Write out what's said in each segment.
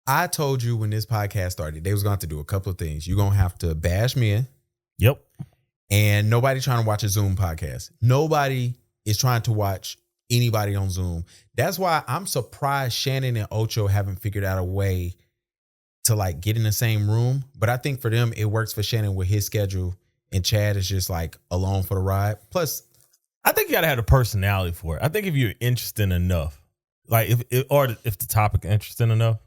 I told you when this podcast started, they was going to have to do a couple of things. You're going to have to bash men. Yep. And nobody trying to watch a Zoom podcast. Nobody is trying to watch anybody on Zoom. That's why I'm surprised Shannon and Ocho haven't figured out a way to like get in the same room. But I think for them, it works for Shannon with his schedule. And Chad is just like along for the ride. Plus, I think you got to have a personality for it. I think if you're interesting enough, like if the topic is interesting enough.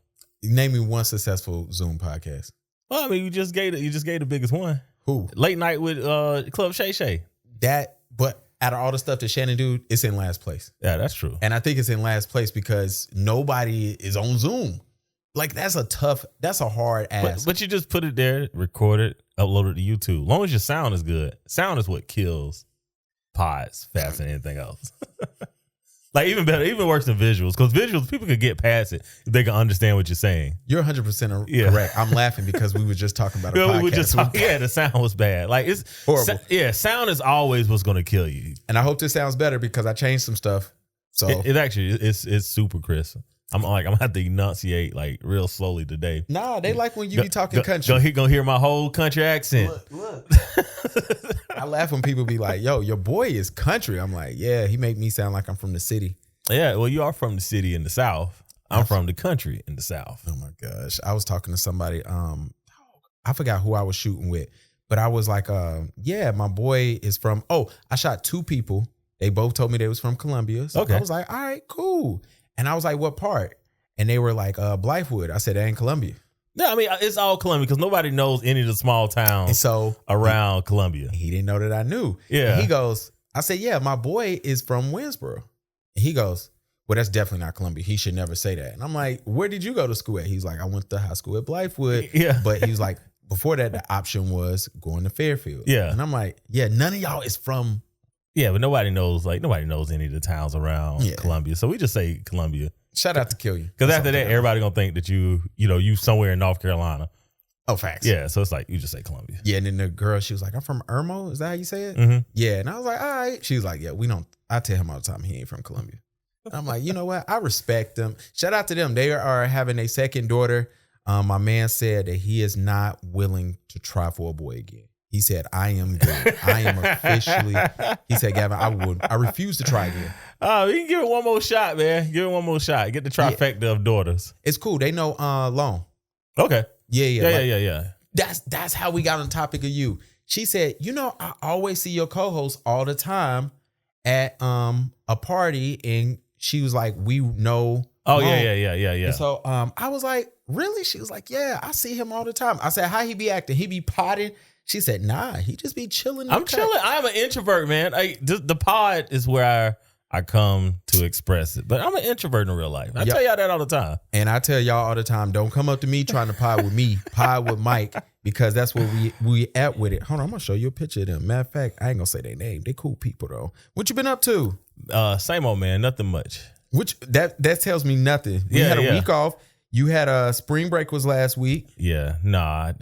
Name me one successful Zoom podcast. Well, I mean, you just gave the biggest one. Who? Late Night with Club Shay Shay. But out of all the stuff that Shannon do, it's in last place. Yeah, that's true. And I think it's in last place because nobody is on Zoom. Like that's a hard ask. But you just put it there, record it, upload it to YouTube. As long as your sound is good. Sound is what kills pods faster than anything else. Like even better, even worse than visuals. Because visuals, people could get past it if they can understand what you're saying. You're 100% correct. I'm laughing because we were just talking about a podcast. We were just the sound was bad. Like it's horrible. Sound is always what's going to kill you. And I hope this sounds better because I changed some stuff. So it actually it's super crisp. I'm gonna have to enunciate like real slowly today. Nah, they like when you be talking country. Gonna hear my whole country accent. Look. I laugh when people be like, "Yo, your boy is country." I'm like, "Yeah, he make me sound like I'm from the city." Yeah, well, you are from the city in the South. I'm from the country in the South. Oh my gosh, I was talking to somebody. I forgot who I was shooting with, but I was like, "Yeah, my boy is from." Oh, I shot 2 people. They both told me they was from Columbia. So okay. I was like, "All right, cool." And I was like, "What part?" And they were like, "Blythewood." I said, "That ain't Columbia." No, I mean, it's all Columbia because nobody knows any of the small towns around Columbia. He didn't know that I knew. Yeah. And he goes, I said, "Yeah, my boy is from Winsboro." And he goes, "Well, that's definitely not Columbia. He should never say that." And I'm like, "Where did you go to school at?" He's like, "I went to high school at Blythewood." Yeah. But he was like, before that, the option was going to Fairfield. Yeah. And I'm like, "Yeah, none of y'all is from." Yeah, but nobody knows any of the towns around Columbia. So we just say Columbia. Shout out to Kill You. Because after that, everybody gonna think that you somewhere in North Carolina. Oh, facts. Yeah, so it's like you just say Columbia. Yeah, and then the girl, she was like, "I'm from Irmo." Is that how you say it? Mm-hmm. Yeah, and I was like, "All right." She was like, "Yeah, we don't." I tell him all the time he ain't from Columbia. I'm like, you know what? I respect them. Shout out to them. They are having a second daughter. My man said that he is not willing to try for a boy again. He said, "I am good. I am officially." He said, "Gavin, I refuse to try again." Oh, you can give it one more shot, man. Give it one more shot. Get the trifecta of daughters. It's cool. They know Long. Okay. Yeah. Yeah. That's how we got on the topic of you. She said, "I always see your co-host all the time at a party," and she was like, "We know." Oh, Long. yeah. And so I was like, "Really?" She was like, "Yeah, I see him all the time." I said, "How he be acting? He be potting?" She said, "Nah, he just be chilling." I'm chilling. I'm an introvert, man. The pod is where I come to express it. But I'm an introvert in real life. I tell y'all that all the time. And I tell y'all all the time, don't come up to me trying to pod with me. Pod with Mike, because that's where we at with it. Hold on, I'm going to show you a picture of them. Matter of fact, I ain't going to say their name. They cool people, though. What you been up to? Same old, man. Nothing much. Which that tells me nothing. We had a week off. You had a spring break was last week. Yeah, I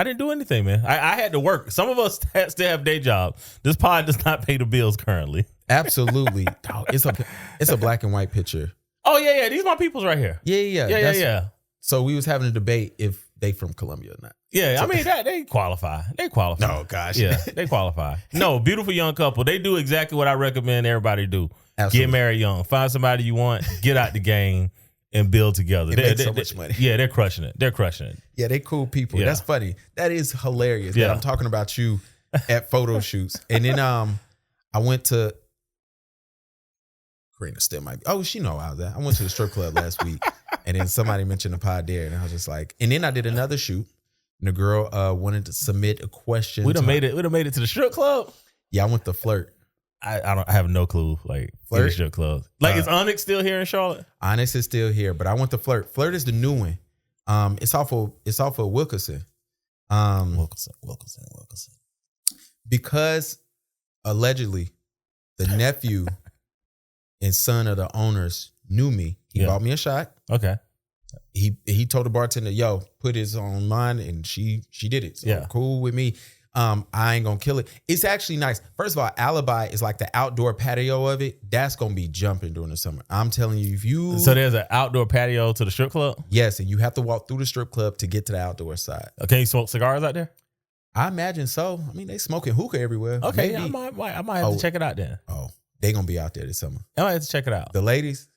didn't do anything, man. I had to work. Some of us still have day jobs. This pod does not pay the bills currently. Absolutely. Oh, it's a black and white picture. Oh, yeah. These are my peoples right here. Yeah. So we was having a debate if they from Columbia or not. Yeah, so, I mean, they qualify. Oh, gosh. Yeah, they qualify. No, beautiful young couple. They do exactly what I recommend everybody do. Absolutely. Get married young. Find somebody you want. Get out the game. And build together. They make so much money. Yeah, they're crushing it. Yeah, they cool people. Yeah. That's funny. That is hilarious. Yeah. That I'm talking about you at photo shoots. And then I went to Karina still might be. Oh, she know I was there. I went to the strip club last week, and then somebody mentioned the pod there, and I was just like, and then I did another shoot, and the girl wanted to submit a question. We'd have made it to the strip club. Yeah, I went to Flirt. I have no clue. Like Flirt strip club. Like is Onyx still here in Charlotte? Onyx is still here, but I went to Flirt. Flirt is the new one. It's off of Wilkerson. Wilkerson. Because allegedly the nephew and son of the owners knew me. He bought me a shot. Okay. He told the bartender, "Yo, put his on mine," and she did it. So cool with me. I ain't gonna kill it. It's actually nice. First of all, Alibi is like the outdoor patio of it. That's gonna be jumping during the summer. I'm telling you, if you So there's an outdoor patio to the strip club? Yes, and you have to walk through the strip club to get to the outdoor side. Can you smoke cigars out there? I imagine so. I mean, they smoking hookah everywhere. Okay, Maybe. I might have to check it out then. Oh, they gonna be out there this summer. I might have to check it out. The ladies,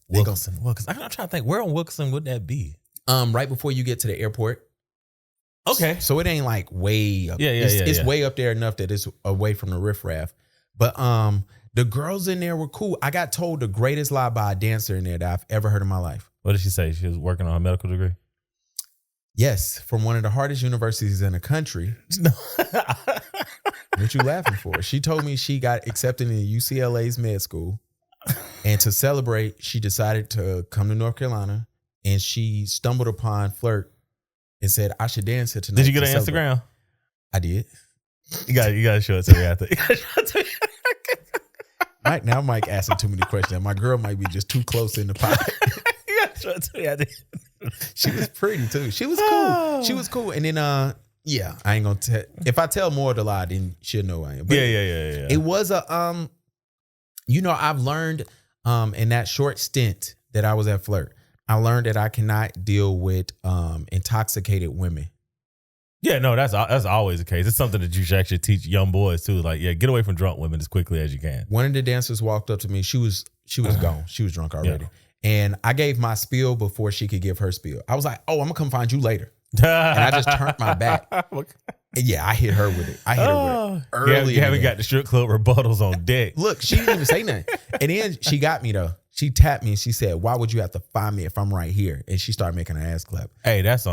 Wilkinson. I'm trying to think, where on Wilkinson would that be? Right before you get to the airport. Okay. So it ain't like way up. Yeah. It's way up there enough that it's away from the riffraff. But the girls in there were cool. I got told the greatest lie by a dancer in there that I've ever heard in my life. What did she say? She was working on a medical degree? Yes, from one of the hardest universities in the country. No. What you laughing for? She told me she got accepted into UCLA's med school. And to celebrate, she decided to come to North Carolina. And she stumbled upon Flirt and said, I should dance here tonight. Did you get an Instagram? I did. You gotta show it to me after. Right now, Mike asking too many questions. My girl might be just too close in the pot. You gotta show it to me after. She was pretty too. She was cool. She was cool. And then, yeah, I ain't gonna tell. If I tell more of the lie, then she'll know I am. But yeah. It was a, I've learned, in that short stint that I was at Flirt, I learned that I cannot deal with intoxicated women. Yeah, no, that's always the case. It's something that you should actually teach young boys too. Like, yeah, get away from drunk women as quickly as you can. One of the dancers walked up to me. She was gone. She was drunk already. Yeah. And I gave my spiel before she could give her spiel. I was like, oh, I'm gonna come find you later. And I just turned my back. And yeah, I hit her with it. Early. You haven't got the strip club rebuttals on deck. Look, she didn't even say nothing. And then she got me though. She tapped me and she said, why would you have to find me if I'm right here? And she started making her ass clap. Hey, that's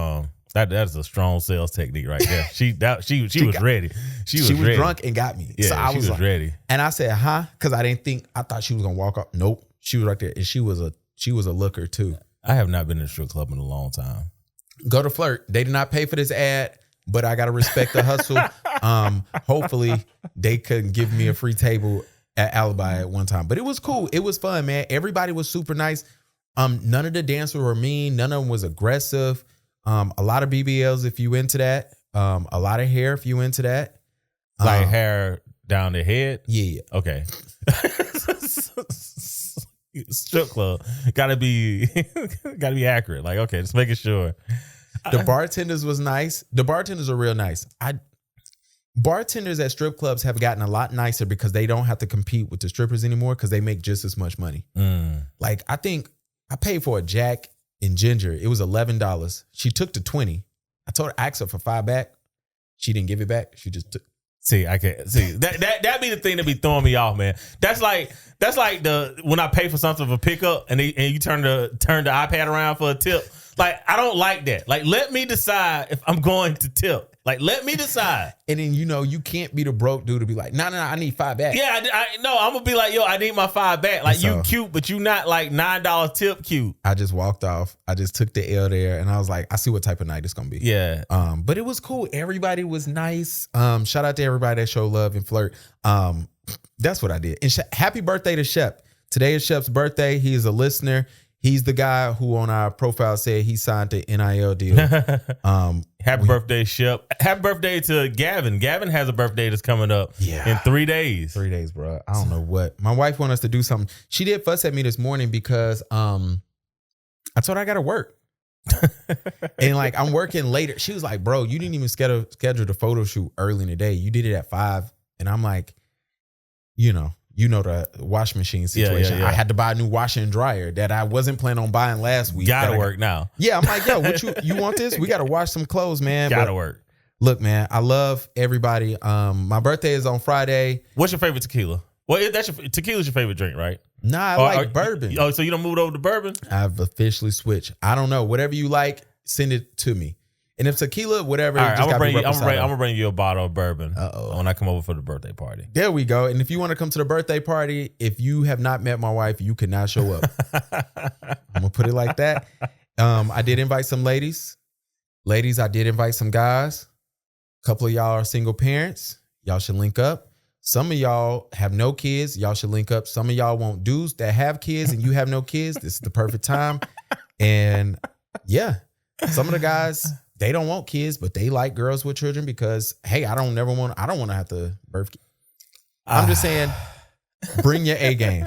that's a strong sales technique right there. She was ready. She was ready. Drunk and got me. Yeah, so I was like, ready. And I said, huh? Because I thought she was gonna walk up. Nope. She was right there. And she was a looker too. I have not been in a strip club in a long time. Go to Flirt. They did not pay for this ad, but I gotta respect the hustle. Hopefully they could give me a free table at Alibi at one time. But it was cool. It was fun, man. Everybody was super nice. None of the dancers were mean. None of them was aggressive. A lot of BBLs if you into that. A lot of hair if you into that. Like hair down the head? Yeah. Okay. Strip club. Gotta be accurate. Like, okay, just making sure. The bartenders was nice. The bartenders are real nice. Bartenders at strip clubs have gotten a lot nicer because they don't have to compete with the strippers anymore because they make just as much money. Like, I think I paid for a Jack and Ginger. It was $11. She took the 20. I told her, ask her for $5 back. She didn't give it back. She just took. See, I can't see that be the thing that be throwing me off, man. That's like the when I pay for something for pickup and you turn the iPad around for a tip. Like, I don't like that. Like, let me decide if I'm going to tip. Like, let me decide. And then, you can't be the broke dude to be like, no, I need $5 back. Yeah, no, I'm going to be like, yo, I need my $5 back. Like, so, you cute, but you not like $9 tip cute. I just walked off. I just took the L there and I was like, I see what type of night it's going to be. Yeah. But it was cool. Everybody was nice. Shout out to everybody that showed love and Flirt. That's what I did. And happy birthday to Shep. Today is Shep's birthday. He is a listener. He's the guy who on our profile said he signed the NIL deal. Happy birthday, Shep. Happy birthday to Gavin. Gavin has a birthday that's coming up in 3 days. 3 days, bro. I don't know what. My wife wanted us to do something. She did fuss at me this morning because I told her I got to work. And like, I'm working later. She was like, bro, you didn't even schedule the photo shoot early in the day. You did it at 5. And I'm like, the washing machine situation. Yeah. I had to buy a new washer and dryer that I wasn't planning on buying last week. Gotta work now. Yeah, I'm like, yo, what you want this? We got to wash some clothes, man. Gotta work. Look, man, I love everybody. My birthday is on Friday. What's your favorite tequila? Well, tequila's your favorite drink, right? Nah, I like bourbon. Oh, so you don't move over to bourbon? I've officially switched. I don't know. Whatever you like, send it to me. And if tequila, whatever, all right, I'm gonna bring you a bottle of bourbon when I come over for the birthday party. There we go. And if you want to come to the birthday party, if you have not met my wife, you cannot show up. I'm gonna put it like that. I did invite some ladies. Ladies, I did invite some guys. A couple of y'all are single parents. Y'all should link up. Some of y'all have no kids. Y'all should link up. Some of y'all want dudes that have kids and you have no kids. This is the perfect time. And yeah, some of the guys they don't want kids, but they like girls with children because, hey, I don't want to have to birth kids. I'm just saying, bring your A game.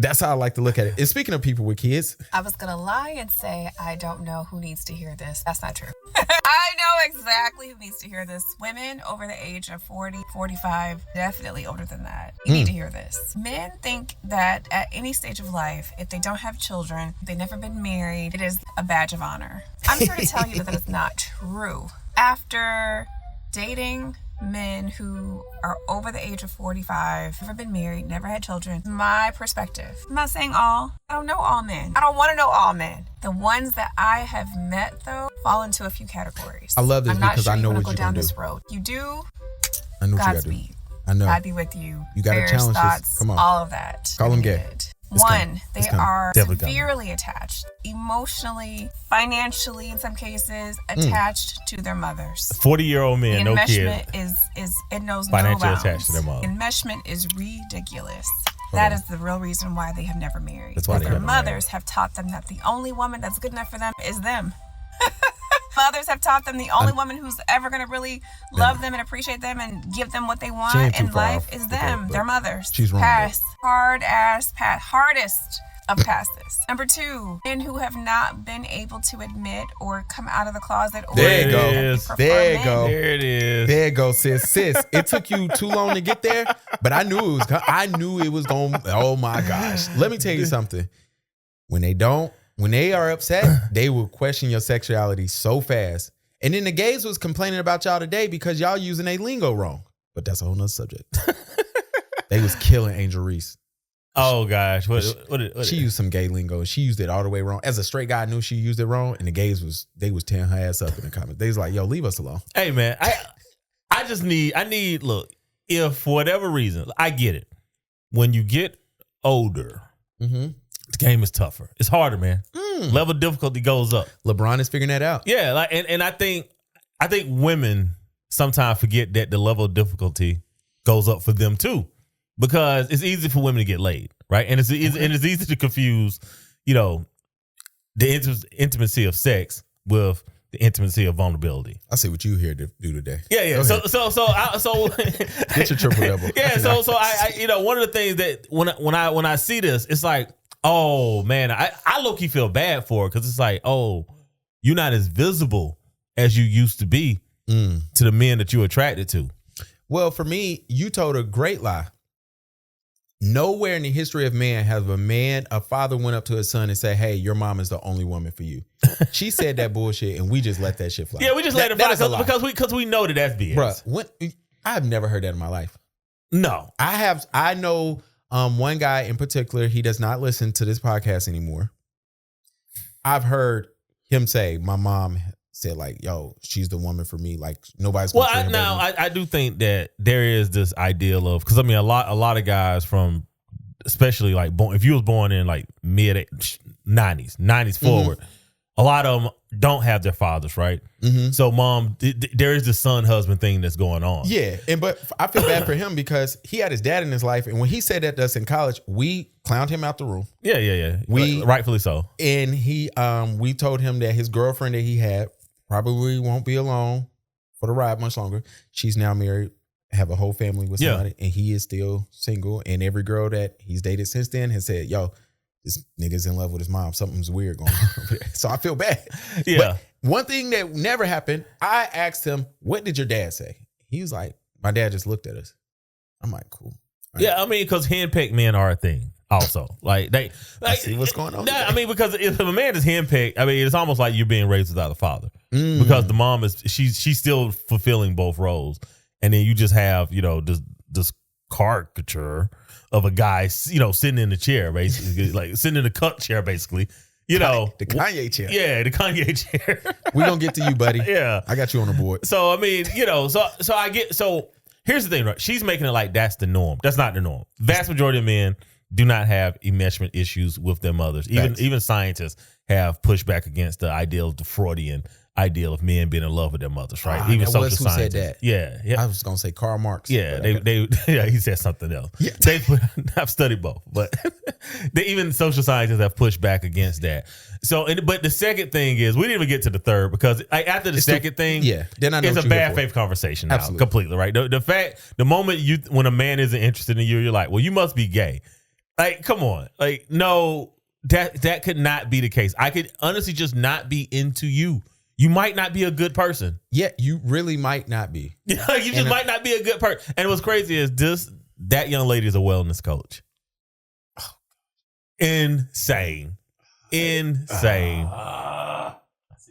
That's how I like to look at it. And speaking of people with kids. I was going to lie and say, I don't know who needs to hear this. That's not true. I know exactly who needs to hear this. Women over the age of 40, 45, definitely older than that. You need to hear this. Men think that at any stage of life, if they don't have children, they've never been married, it is a badge of honor. I'm here to tell you that is not true. After dating men who are over the age of 45, never been married, never had children, my perspective. I'm not saying all. I don't know all men. I don't want to know all men. The ones that I have met, though, fall into a few categories. I love this because I know what you're down going to this do. road. You do. I know what you got to do. Godspeed. I know. God be with you. You got to Prayers, challenge thoughts, this. Come on. all of that. Call them gay. One, they are Definitely severely attached, emotionally, financially, in some cases, attached to their mothers. 40-year-old men, no kids. Enmeshment is it knows Financially no bounds. attached to their mom. Enmeshment is ridiculous. That is the real reason why they have never married. That's why they their haven't mothers have taught them that the only woman that's good enough for them is them. Mothers have taught them the only woman who's ever going to really love them and appreciate them and give them what they want in life is them, their mothers. She's wrong. Pass. Hardest of passes. Number 2, men who have not been able to admit or come out of the closet. Or There you go. prefer There you men. go. There it is. There you go, sis. It took you too long to get there, but I knew it was going. Oh my gosh. Let me tell you something. When they are upset, they will question your sexuality so fast. And then the gays was complaining about y'all today because y'all using a lingo wrong. But that's a whole nother subject. They was killing Angel Reese. Oh gosh, what She used some gay lingo. She used it all the way wrong. As a straight guy, I knew she used it wrong, and the gays was tearing her ass up in the comments. They was like, "Yo, leave us alone." Hey man, I need look, if for whatever reason, I get it. When you get older, the game is tougher. It's harder, man. Level of difficulty goes up. LeBron is figuring that out. Yeah, like and I think women sometimes forget that the level of difficulty goes up for them too. Because it's easy for women to get laid, right? And it's easy to confuse, the intimacy of sex with the intimacy of vulnerability. I see what you here to do today. Yeah. So Get your triple double. Yeah. So I one of the things that when I see this, it's like, oh man, I low key feel bad for it because it's like, oh, you're not as visible as you used to be to the men that you're attracted to. Well, for me, you told a great lie. Nowhere in the history of man has a father went up to his son and said, "Hey, your mom is the only woman for you." She said that bullshit, and we just let that shit fly. Yeah, we just let it fly because we know that's BS. Bruh, I've never heard that in my life. No, I know one guy in particular. He does not listen to this podcast anymore. I've heard him say, "My mom said like, yo, she's the woman for me. Like nobody's." Well, I do think that there is this ideal of, because I mean a lot of guys from, especially like if you was born in like mid 90s forward, a lot of them don't have their fathers, right? So mom, there is the son husband thing that's going on. Yeah, but I feel bad for him because he had his dad in his life, and when he said that to us in college, we clowned him out the room. Yeah. Rightfully so. And we told him that his girlfriend that he had probably won't be alone for the ride much longer. She's now married, have a whole family with somebody, and he is still single. And every girl that he's dated since then has said, yo, this nigga's in love with his mom. Something's weird going on over there. So I feel bad. Yeah. But one thing that never happened, I asked him, what did your dad say? He was like, my dad just looked at us. I'm like, cool. Right. Yeah, I mean, because henpecked men are a thing. Also, like I see what's going on. I mean, because if a man is handpicked, I mean, it's almost like you're being raised without a father, because the mom is she's still fulfilling both roles, and then you just have this caricature of a guy sitting in the chair, basically like sitting in the cup chair, basically. The Kanye chair. Yeah, the Kanye chair. We're gonna get to you, buddy. Yeah, I got you on the board. So I mean, so I get. So here's the thing, right? She's making it like that's the norm. That's not the norm. Vast majority of men do not have enmeshment issues with their mothers. Even scientists have pushed back against the ideal, the Freudian ideal of men being in love with their mothers, right? Even social scientists. Said that. Yeah. I was gonna say Karl Marx. Yeah, he said something else. Yeah. I've studied both, but even social scientists have pushed back against that. So, but the second thing is, we didn't even get to the third because after the second thing, then I know it's a bad faith conversation now, completely, right? The moment when a man isn't interested in you, you're like, well, you must be gay. Like, come on, like, no, that could not be the case. I could honestly just not be into you. You might not be a good person. Yeah, you really might not be. You just might not be a good person. And what's crazy is that young lady is a wellness coach. Oh, insane.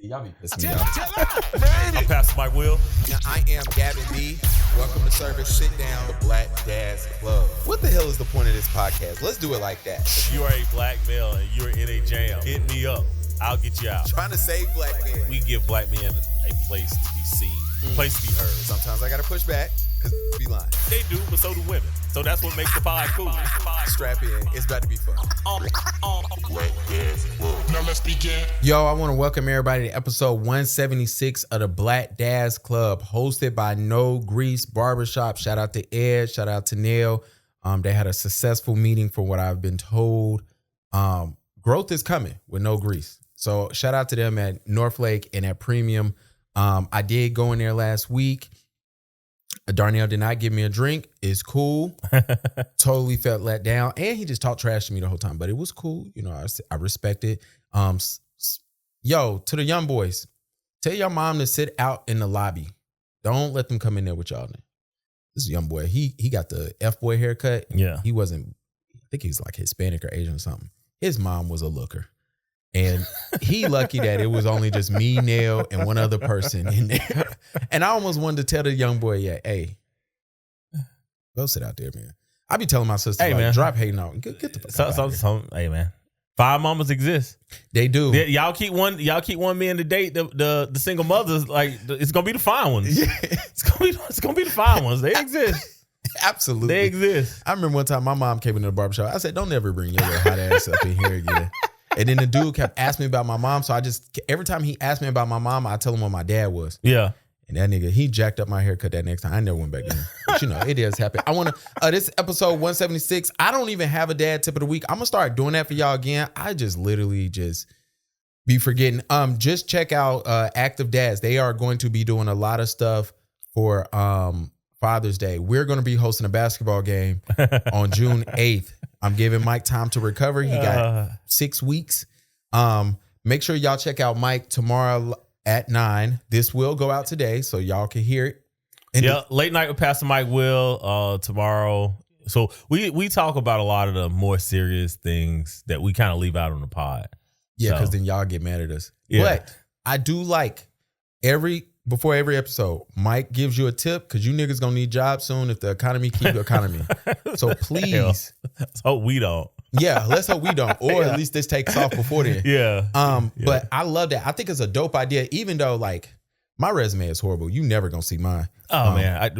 Y'all be pissing me off. I'm Pastor Mike Will. Now, I am Gavin B. Welcome to service. Sit down. The Black Dads Club. What the hell is the point of this podcast? Let's do it like that. If you are a black male and you're in a jam, hit me up. I'll get you out. Trying to save black men. We give black men a place to be seen, a place to be heard. Sometimes I got to push back because be lying. They do, but so do women. So that's what makes the pod cool. Strap in. It's about to be fun. Now let's begin. Yo, I want to welcome everybody to episode 176 of the Black Dads Club, hosted by No Grease Barbershop. Shout out to Ed. Shout out to Neil. They had a successful meeting from what I've been told. Growth is coming with No Grease. So shout out to them at Northlake and at Premium. I did go in there last week. Darnell did not give me a drink. It's cool. Totally felt let down. And he just talked trash to me the whole time. But it was cool. You know, I respect it. Yo, to the young boys, tell your mom to sit out in the lobby. Don't let them come in there with y'all. This is a young boy. He got the F-boy haircut. Yeah. He wasn't, I think he was like Hispanic or Asian or something. His mom was a looker. And he lucky that it was only just me, Neil, and one other person in there. And I almost wanted to tell the young boy, hey, go sit out there, man. I be telling my sister, hey, man, drop hating out. Get the fuck out. Hey, man. 5 mamas exist. They do. Y'all keep one man to date. The single mothers, like, it's gonna be the fine ones. Yeah. It's gonna be the fine ones. They exist. Absolutely. They exist. I remember one time my mom came into the barbershop. I said, don't ever bring your little hot ass up in here again. And then the dude kept asking me about my mom. So every time he asked me about my mom, I tell him what my dad was. Yeah. And that nigga, he jacked up my haircut that next time. I never went back in. But you know, it does happen. I want to, this episode 176, I don't even have a dad tip of the week. I'm going to start doing that for y'all again. I just literally be forgetting. Just check out Active Dads. They are going to be doing a lot of stuff for Father's Day. We're going to be hosting a basketball game on June 8th. I'm giving Mike time to recover. He got 6 weeks. Make sure y'all check out Mike tomorrow at 9. This will go out today, so y'all can hear it. And late night with Pastor Mike Will tomorrow. So we talk about a lot of the more serious things that we kind of leave out on the pod. Yeah, because then y'all get mad at us. Yeah. But I do like before every episode, Mike gives you a tip because you niggas gonna need jobs soon if the economy keep the economy. So please. Let's hope we don't. Yeah, let's hope we don't. Or at least this takes off before then. Yeah. But I love that. I think it's a dope idea, even though like my resume is horrible. You never gonna see mine. Oh man.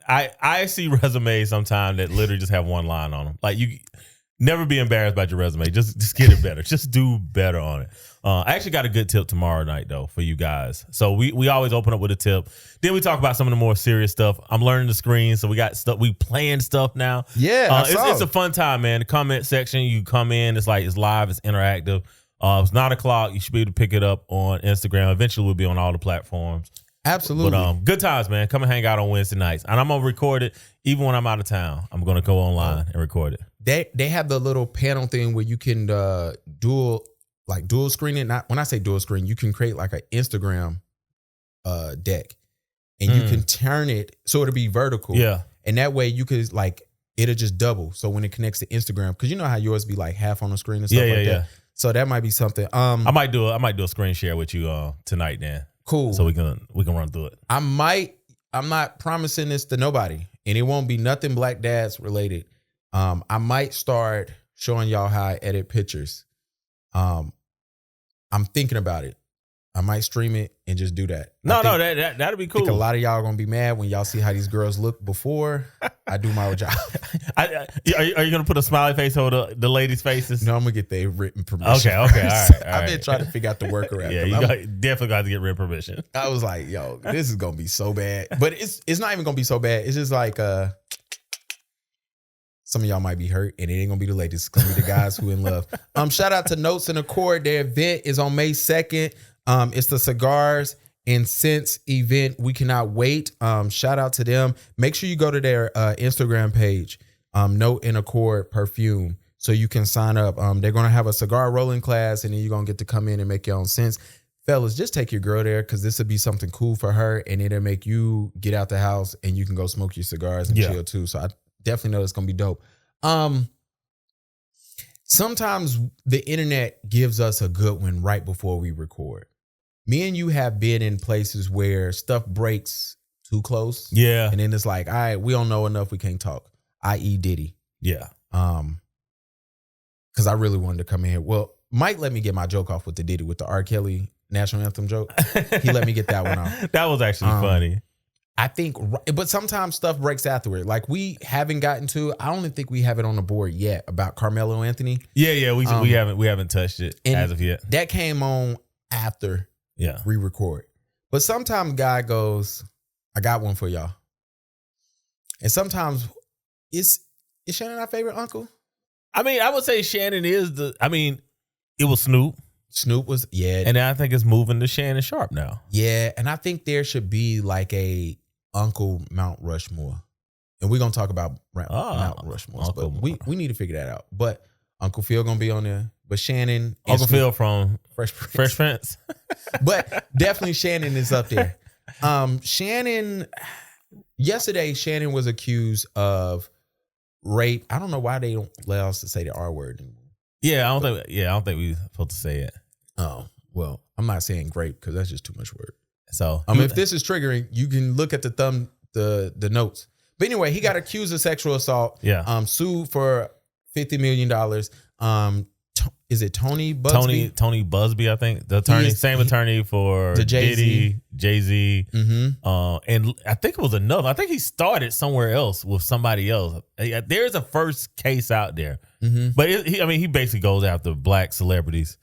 I see resumes sometimes that literally just have one line on them. Like you never be embarrassed about your resume. Just get it better. Just do better on it. I actually got a good tip tomorrow night though for you guys. So we always open up with a tip. Then we talk about some of the more serious stuff. I'm learning the screen, so we got stuff. We playing stuff now. Yeah, it's a fun time, man. The comment section, you come in. It's live. It's interactive. It's 9:00. You should be able to pick it up on Instagram. Eventually, we'll be on all the platforms. Absolutely. But good times, man. Come and hang out on Wednesday nights, and I'm gonna record it even when I'm out of town. I'm gonna go online and record it. They have the little panel thing where you can dual screen it. Not when I say dual screen, you can create like an Instagram deck, and you can turn it so it'll be vertical. Yeah, and that way you could it'll just double. So when it connects to Instagram, because you know how yours be like half on the screen and stuff that. So that might be something. I might do a screen share with you tonight, then. Cool. So we can run through it. I'm not promising this to nobody, and it won't be nothing Black Dads related. I might start showing y'all how I edit pictures. I'm thinking about it. I might stream it and just do that. That'd be cool. I think a lot of y'all are gonna be mad when y'all see how these girls look before I do my job. Are you going to put a smiley face over the ladies' faces? No, I'm going to get their written permission. Okay, all right. I've been trying to figure out the workaround. Yeah, you definitely got to get written permission. I was like, yo, this is going to be so bad. But it's not even going to be so bad. It's just like some of y'all might be hurt, and it ain't going to be the ladies. It's going to be the guys who in love. Shout out to Notes and Accord. Their event is on May 2nd. It's the Cigars and Scents event. We cannot wait. Shout out to them. Make sure you go to their Instagram page, Note and Accord Perfume, so you can sign up. They're going to have a cigar rolling class, and then you're going to get to come in and make your own scents. Fellas, just take your girl there, because this will be something cool for her, and it'll make you get out the house and you can go smoke your cigars and chill too. So I definitely know it's going to be dope. Sometimes the internet gives us a good one right before we record. Me and you have been in places where stuff breaks too close. Yeah. And then it's like, all right, we don't know enough. We can't talk. I.e. Diddy. Yeah. Because I really wanted to come in here. Well, Mike let me get my joke off with the Diddy, with the R. Kelly national anthem joke. He let me get that one off. That was actually funny. I think, but sometimes stuff breaks afterward. Like we haven't gotten to, I don't think we have it on the board yet about Carmelo Anthony. Yeah. We haven't touched it as of yet. That came on after. Yeah. Re-record. But sometimes guy goes, I got one for y'all. And sometimes is Shannon our favorite uncle? I mean, I would say Shannon is it was Snoop. Snoop was, yeah. And I think it's moving to Shannon Sharpe now. Yeah. And I think there should be like a Uncle Mount Rushmore. And we're going to talk about Mount Rushmore. But we need to figure that out. But Uncle Phil going to be on there. But Shannon. Uncle Phil from Fresh Prince. But definitely Shannon is up there. Yesterday, Shannon was accused of rape. I don't know why they don't allow us to say the R word anymore. Yeah, I don't think we're supposed to say it. Oh, well, I'm not saying grape because that's just too much word. So if this is triggering, you can look at the notes. But anyway, he got accused of sexual assault. Yeah. Sued for $50 million. Is it Tony Busby? Tony Busby, I think. The attorney, same attorney for the Jezzy. Mm-hmm. And I think it was another. I think he started somewhere else with somebody else. There's a first case out there. Mm-hmm. But he basically goes after black celebrities.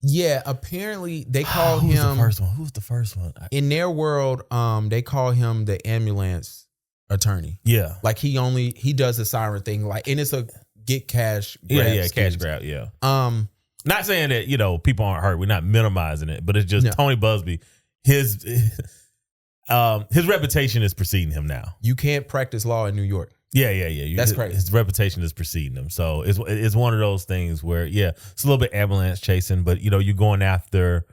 Yeah, apparently they call him. Who was the first one? In their world, they call him the ambulance attorney. Yeah. Like he does the siren thing. Like, and it's a get cash grab. Yeah, cash grab, yeah. Not saying that, people aren't hurt. We're not minimizing it, but it's just Tony Busby, his reputation is preceding him now. You can't practice law in New York. Yeah. That's crazy. His reputation is preceding him. So it's one of those things where, it's a little bit ambulance chasing, but you're going after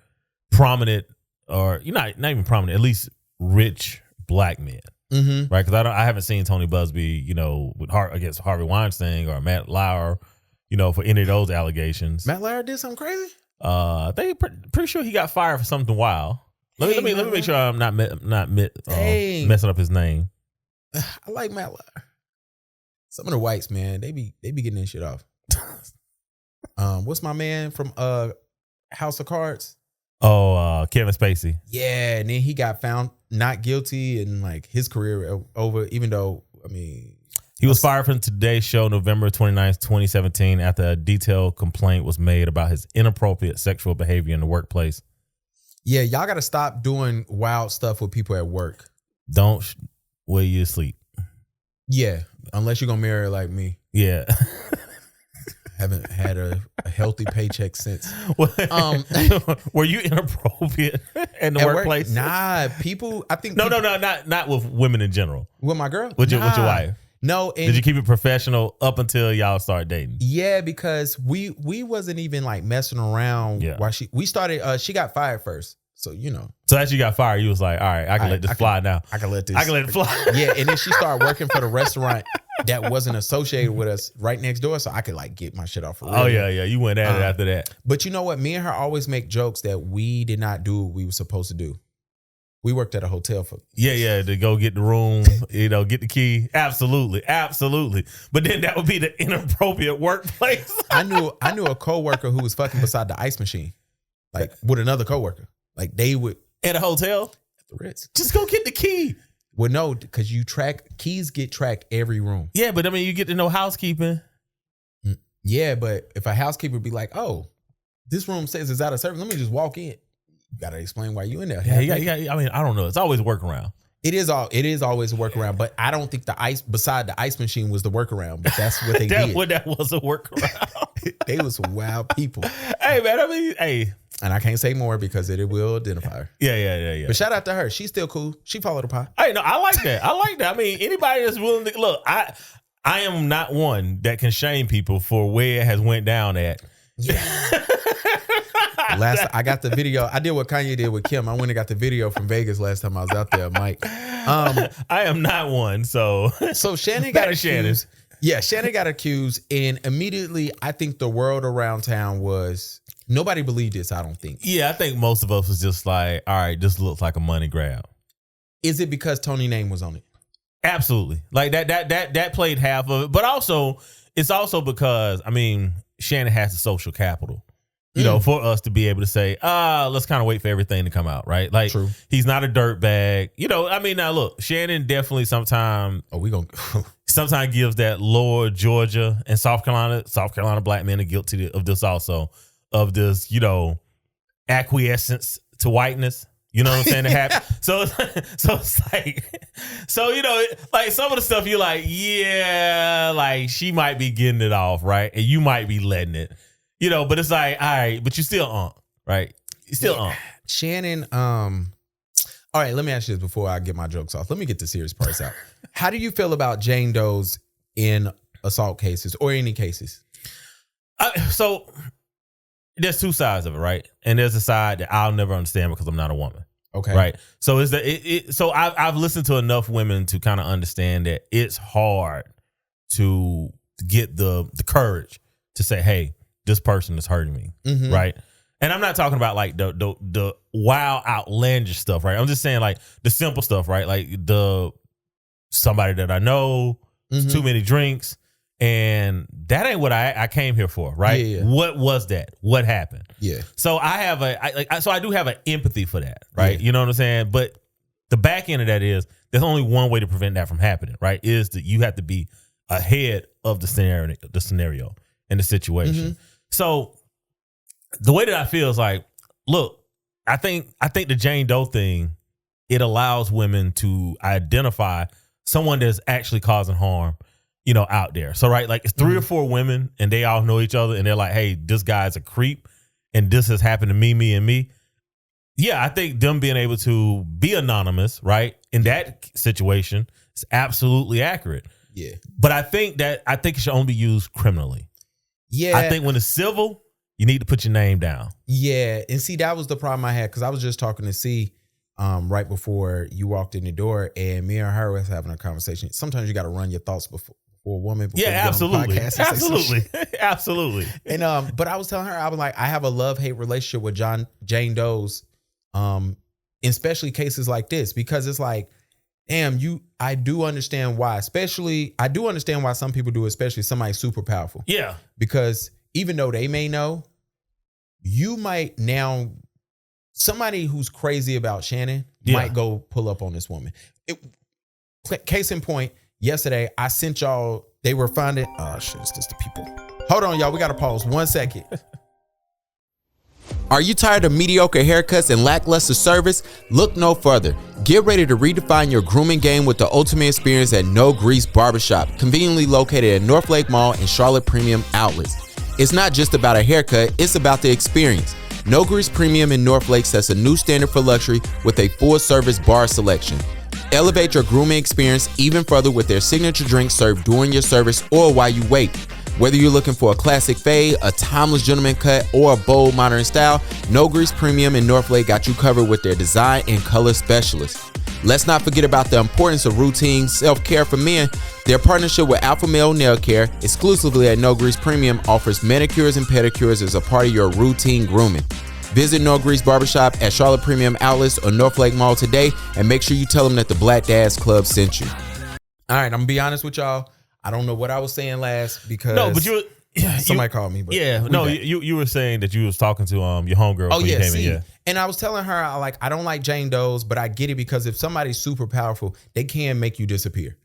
prominent, or not even prominent, at least rich black men. Mm-hmm. Right, because I haven't seen Tony Busby, with against Harvey Weinstein or Matt Lauer, for any of those allegations. Matt Lauer did something crazy. I think pretty sure he got fired for something wild. Let me make sure I'm not messing up his name. I like Matt Lauer. Some of the whites, man, they be getting this shit off. What's my man from House of Cards? Oh, Kevin Spacey. Yeah, and then he got found not guilty, and like his career over, even though, he was fired from Today's Show November 29th, 2017 after a detailed complaint was made about his inappropriate sexual behavior in the workplace. Yeah, y'all got to stop doing wild stuff with people at work. Don't where you sleep. Yeah, unless you're going to marry like me. Yeah. Haven't had a healthy paycheck since. Were you inappropriate in the workplace? Nah, people. I think no, not with women in general. With my girl, with your wife. No, did you keep it professional up until y'all started dating? Yeah, because we wasn't even like messing around. Yeah. While we started, she got fired first, so So as you got fired, you was like, all right, I can let this fly now. I can let it fly. Yeah, and then she started working for the restaurant that wasn't associated with us right next door, so I could like get my shit off for real. Oh yeah, you went at it after that. But you know what? Me and her always make jokes that we did not do what we were supposed to do. We worked at a hotel for to go get the room, get the key. Absolutely. But then that would be the inappropriate workplace. I knew a coworker who was fucking beside the ice machine, like with another coworker. Like they would at a hotel at the Ritz. Just go get the key. Well, no, because keys get tracked every room. Yeah, but I mean, you get to know housekeeping. Yeah, but if a housekeeper be like, oh, this room says it's out of service, let me just walk in. You got to explain why you in there. Yeah. I mean, I don't know. It's always a workaround. It is always a workaround, but I don't think the ice machine was the workaround, but that's what they did. That was a workaround. They was some wild people. Hey, man, I mean, hey. And I can't say more because it will identify her. Yeah. But shout out to her. She's still cool. She followed the pie. Hey, no, I like that. I mean, anybody that's willing to look, I am not one that can shame people for where it has went down at. Yeah. I got the video. I did what Kanye did with Kim. I went and got the video from Vegas last time I was out there, Mike. I am not one, so Shannon got accused. Yeah, Shannon got accused, and immediately I think the world around town was nobody believed this. I don't think. Yeah, I think most of us was just like, all right, this looks like a money grab. Is it because Tony's name was on it? Absolutely, like that played half of it, but also it's also because I mean Shannon has the social capital. You know, for us to be able to say, let's kind of wait for everything to come out, right? Like, True. He's not a dirtbag. You know, I mean, now look, Shannon definitely sometimes gives that lower Georgia and South Carolina black men are guilty of this also, of this, you know, acquiescence to whiteness. You know what I'm saying? That happen. So it's like, so, you know, like some of the stuff you're like, yeah, like she might be getting it off, right? And you might be letting it. You know, but it's like, all right, but you still on, right? You still on. Shannon, all right, let me ask you this before I get my jokes off. Let me get the serious parts out. How do you feel about Jane Does in assault cases or any cases? So there's two sides of it, right? And there's a side that I'll never understand because I'm not a woman. Okay. Right. So is that so I've listened to enough women to kind of understand that it's hard to get the courage to say, hey, this person is hurting me, right? And I'm not talking about like the wild, outlandish stuff, right? I'm just saying like the simple stuff, right? Like somebody that I know, too many drinks, and that ain't what I came here for, right? Yeah. What was that? What happened? Yeah. So I do have an empathy for that, right? Yeah. You know what I'm saying? But the back end of that is there's only one way to prevent that from happening, right? Is that you have to be ahead of the scenario and the situation. So the way that I feel is like, look, I think the Jane Doe thing, it allows women to identify someone that's actually causing harm, you know, out there. So, right, like it's 3 or 4 women and they all know each other and they're like, hey, this guy's a creep and this has happened to me and me. Yeah, I think them being able to be anonymous, right, in that situation is absolutely accurate. Yeah. But I think it should only be used criminally. Yeah. I think when it's civil, you need to put your name down. Yeah. And see, that was the problem I had because I was just talking to C right before you walked in the door and me and her was having a conversation. Sometimes you got to run your thoughts before a woman. Before yeah, absolutely. Absolutely. And but I was telling her, I was like, I have a love-hate relationship with Jane Doe's, especially cases like this, because it's like, damn, I do understand why, I do understand why some people do, especially somebody super powerful. Yeah. Because even though they may know, you might now, somebody who's crazy about Shannon might go pull up on this woman. Case in point, yesterday, I sent y'all, they were finding, oh shit, it's just the people. Hold on, y'all, we got to pause 1 second. Are you tired of mediocre haircuts and lackluster service? Look no further. Get ready to redefine your grooming game with the ultimate experience at No Grease Barbershop, conveniently located at Northlake Mall and Charlotte Premium Outlets. It's not just about a haircut, it's about the experience. No Grease Premium in Northlake sets a new standard for luxury with a full-service bar selection. Elevate your grooming experience even further with their signature drinks served during your service or while you wait. Whether you're looking for a classic fade, a timeless gentleman cut, or a bold modern style, No Grease Premium in Northlake got you covered with their design and color specialists. Let's not forget about the importance of routine self-care for men. Their partnership with Alpha Male Nail Care, exclusively at No Grease Premium, offers manicures and pedicures as a part of your routine grooming. Visit No Grease Barbershop at Charlotte Premium Outlets or Northlake Mall today and make sure you tell them that the Black Dads Club sent you. All right, I'm going to be honest with y'all. I don't know what I was saying last because... No, but Somebody called me. But you were saying that you was talking to your homegirl. Oh yeah, see, and I was telling her I don't like Jane Does, but I get it because if somebody's super powerful, they can make you disappear,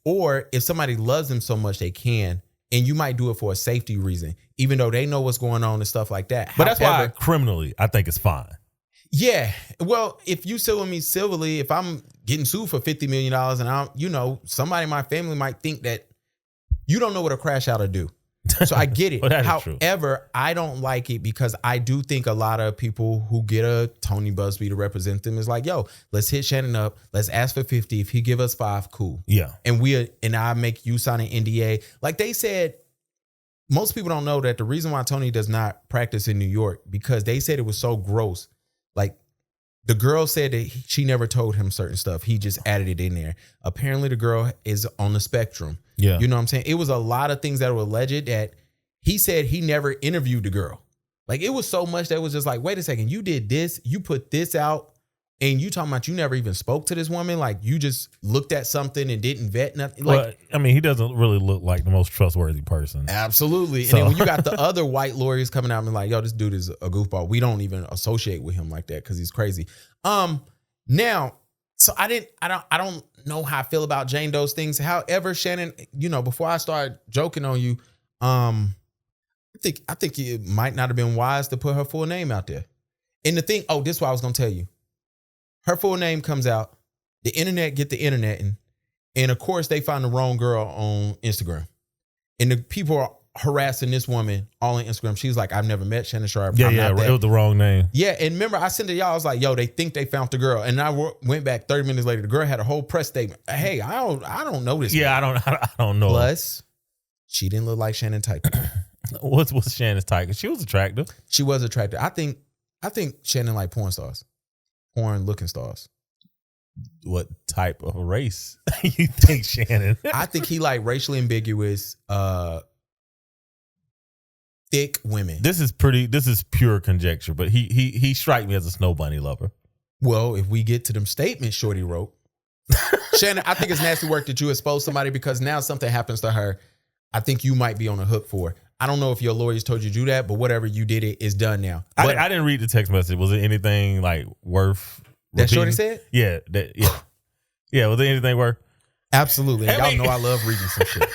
or if somebody loves them so much, they can, and you might do it for a safety reason, even though they know what's going on and stuff like that. But that's why criminally, I think it's fine. Yeah, well, if you suing me civilly, if I'm getting sued for $50 million, and somebody in my family might think that you don't know what a crash out will do. So I get it. Well, however, I don't like it because I do think a lot of people who get a Tony Busby to represent them is like, yo, let's hit Shannon up. Let's ask for 50. If he give us 5, cool. Yeah. And I make you sign an NDA. Like they said, most people don't know that the reason why Tony does not practice in New York, because they said it was so gross. Like the girl said that she never told him certain stuff. He just added it in there. Apparently the girl is on the spectrum. Yeah. You know what I'm saying? It was a lot of things that were alleged that he said he never interviewed the girl. Like it was so much that was just like, wait a second, you did this, you put this out, and you talking about you never even spoke to this woman? Like you just looked at something and didn't vet nothing? Like, well, he doesn't really look like the most trustworthy person. Absolutely. So. And then when you got the other white lawyers coming out and like, yo, this dude is a goofball. We don't even associate with him like that because he's crazy. Now, so I don't know how I feel about Jane Doe's things. However, Shannon, before I start joking on you, I think it might not have been wise to put her full name out there. And the thing, this is what I was gonna tell you. Her full name comes out, the internet get the internet, and of course they find the wrong girl on Instagram. And the people are harassing this woman all on Instagram. She's like, I've never met Shannon Sharpe. Yeah, it was the wrong name. Yeah, and remember I sent it to y'all, I was like, yo, they think they found the girl. And I went back 30 minutes later, the girl had a whole press statement. Hey, I don't know this. Yeah, man. I don't know. Plus, she didn't look like Shannon type. What's Shannon's type? She was attractive. She was attractive. I think Shannon like porn stars. Porn looking stars. What type of race you think Shannon? I think he like racially ambiguous, thick women. This is pure conjecture, but he strike me as a snow bunny lover. Well, if we get to them statements Shorty wrote, Shannon, I think it's nasty work that you expose somebody because now something happens to her. I think you might be on the hook for it. I don't know if your lawyers told you to do that, but whatever you did, it is done now. But I didn't read the text message. Was it anything like worth that repeating? Shorty said? Yeah. Yeah. Was there anything worth? Absolutely. And y'all know I love reading some shit.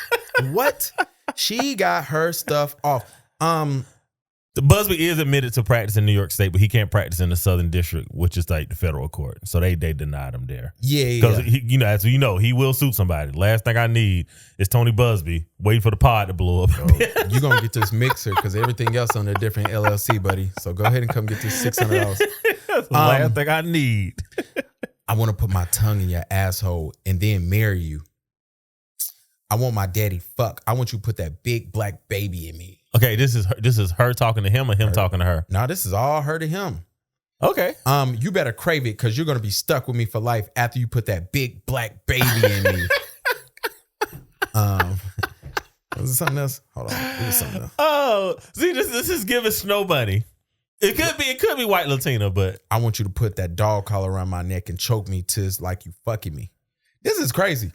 What? She got her stuff off. The Busby is admitted to practice in New York State, but he can't practice in the Southern District, which is like the federal court. So they denied him there. Yeah. Because as you know, he will sue somebody. Last thing I need is Tony Busby waiting for the pod to blow up. You're gonna get this mixer because everything else on a different LLC, buddy. So go ahead and come get this $600. That's the last thing I need. I want to put my tongue in your asshole and then marry you. I want my daddy fuck. I want you to put that big black baby in me. Okay, this is her talking to him or him talking to her? No, this is all her to him. Okay. You better crave it because you're gonna be stuck with me for life after you put that big black baby in me. Was it something else? Hold on. It was something else. Oh, see, this is giving Snow Bunny. It could be white Latina, but I want you to put that dog collar around my neck and choke me till it's like you fucking me. This is crazy.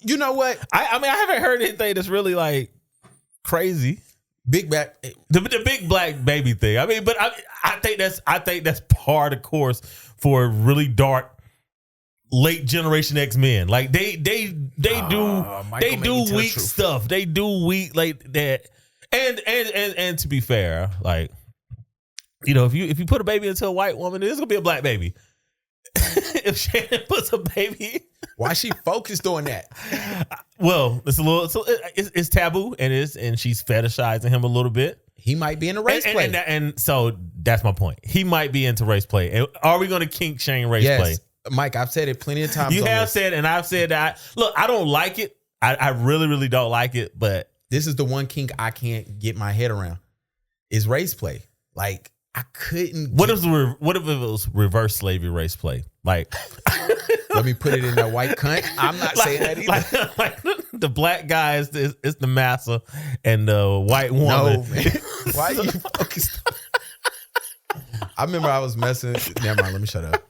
You know what? I haven't heard anything that's really like crazy. Big back, the big black baby thing. But I think that's part of the course for really dark late generation X men. Like they do weak stuff. They do weak like that. And to be fair, like if you put a baby into a white woman, it's gonna be a black baby. If Shannon puts a baby, why she focused on that? Well, it's taboo and she's fetishizing him a little bit. He might be in a race play, and so that's my point. He might be into race play. And are we going to kink shame race play? Mike, I've said it plenty of times. You have said, and I've said that. Look, I don't like it. I really, really don't like it. But this is the one kink I can't get my head around. Is race play. Like I couldn't. What if it was reverse slavery race play? Like, let me put it in that white cunt. I'm not saying that either. Like the black guy is the massa, and the white woman. No, man. Why are you focused? I remember I was messing. Never mind. Let me shut up.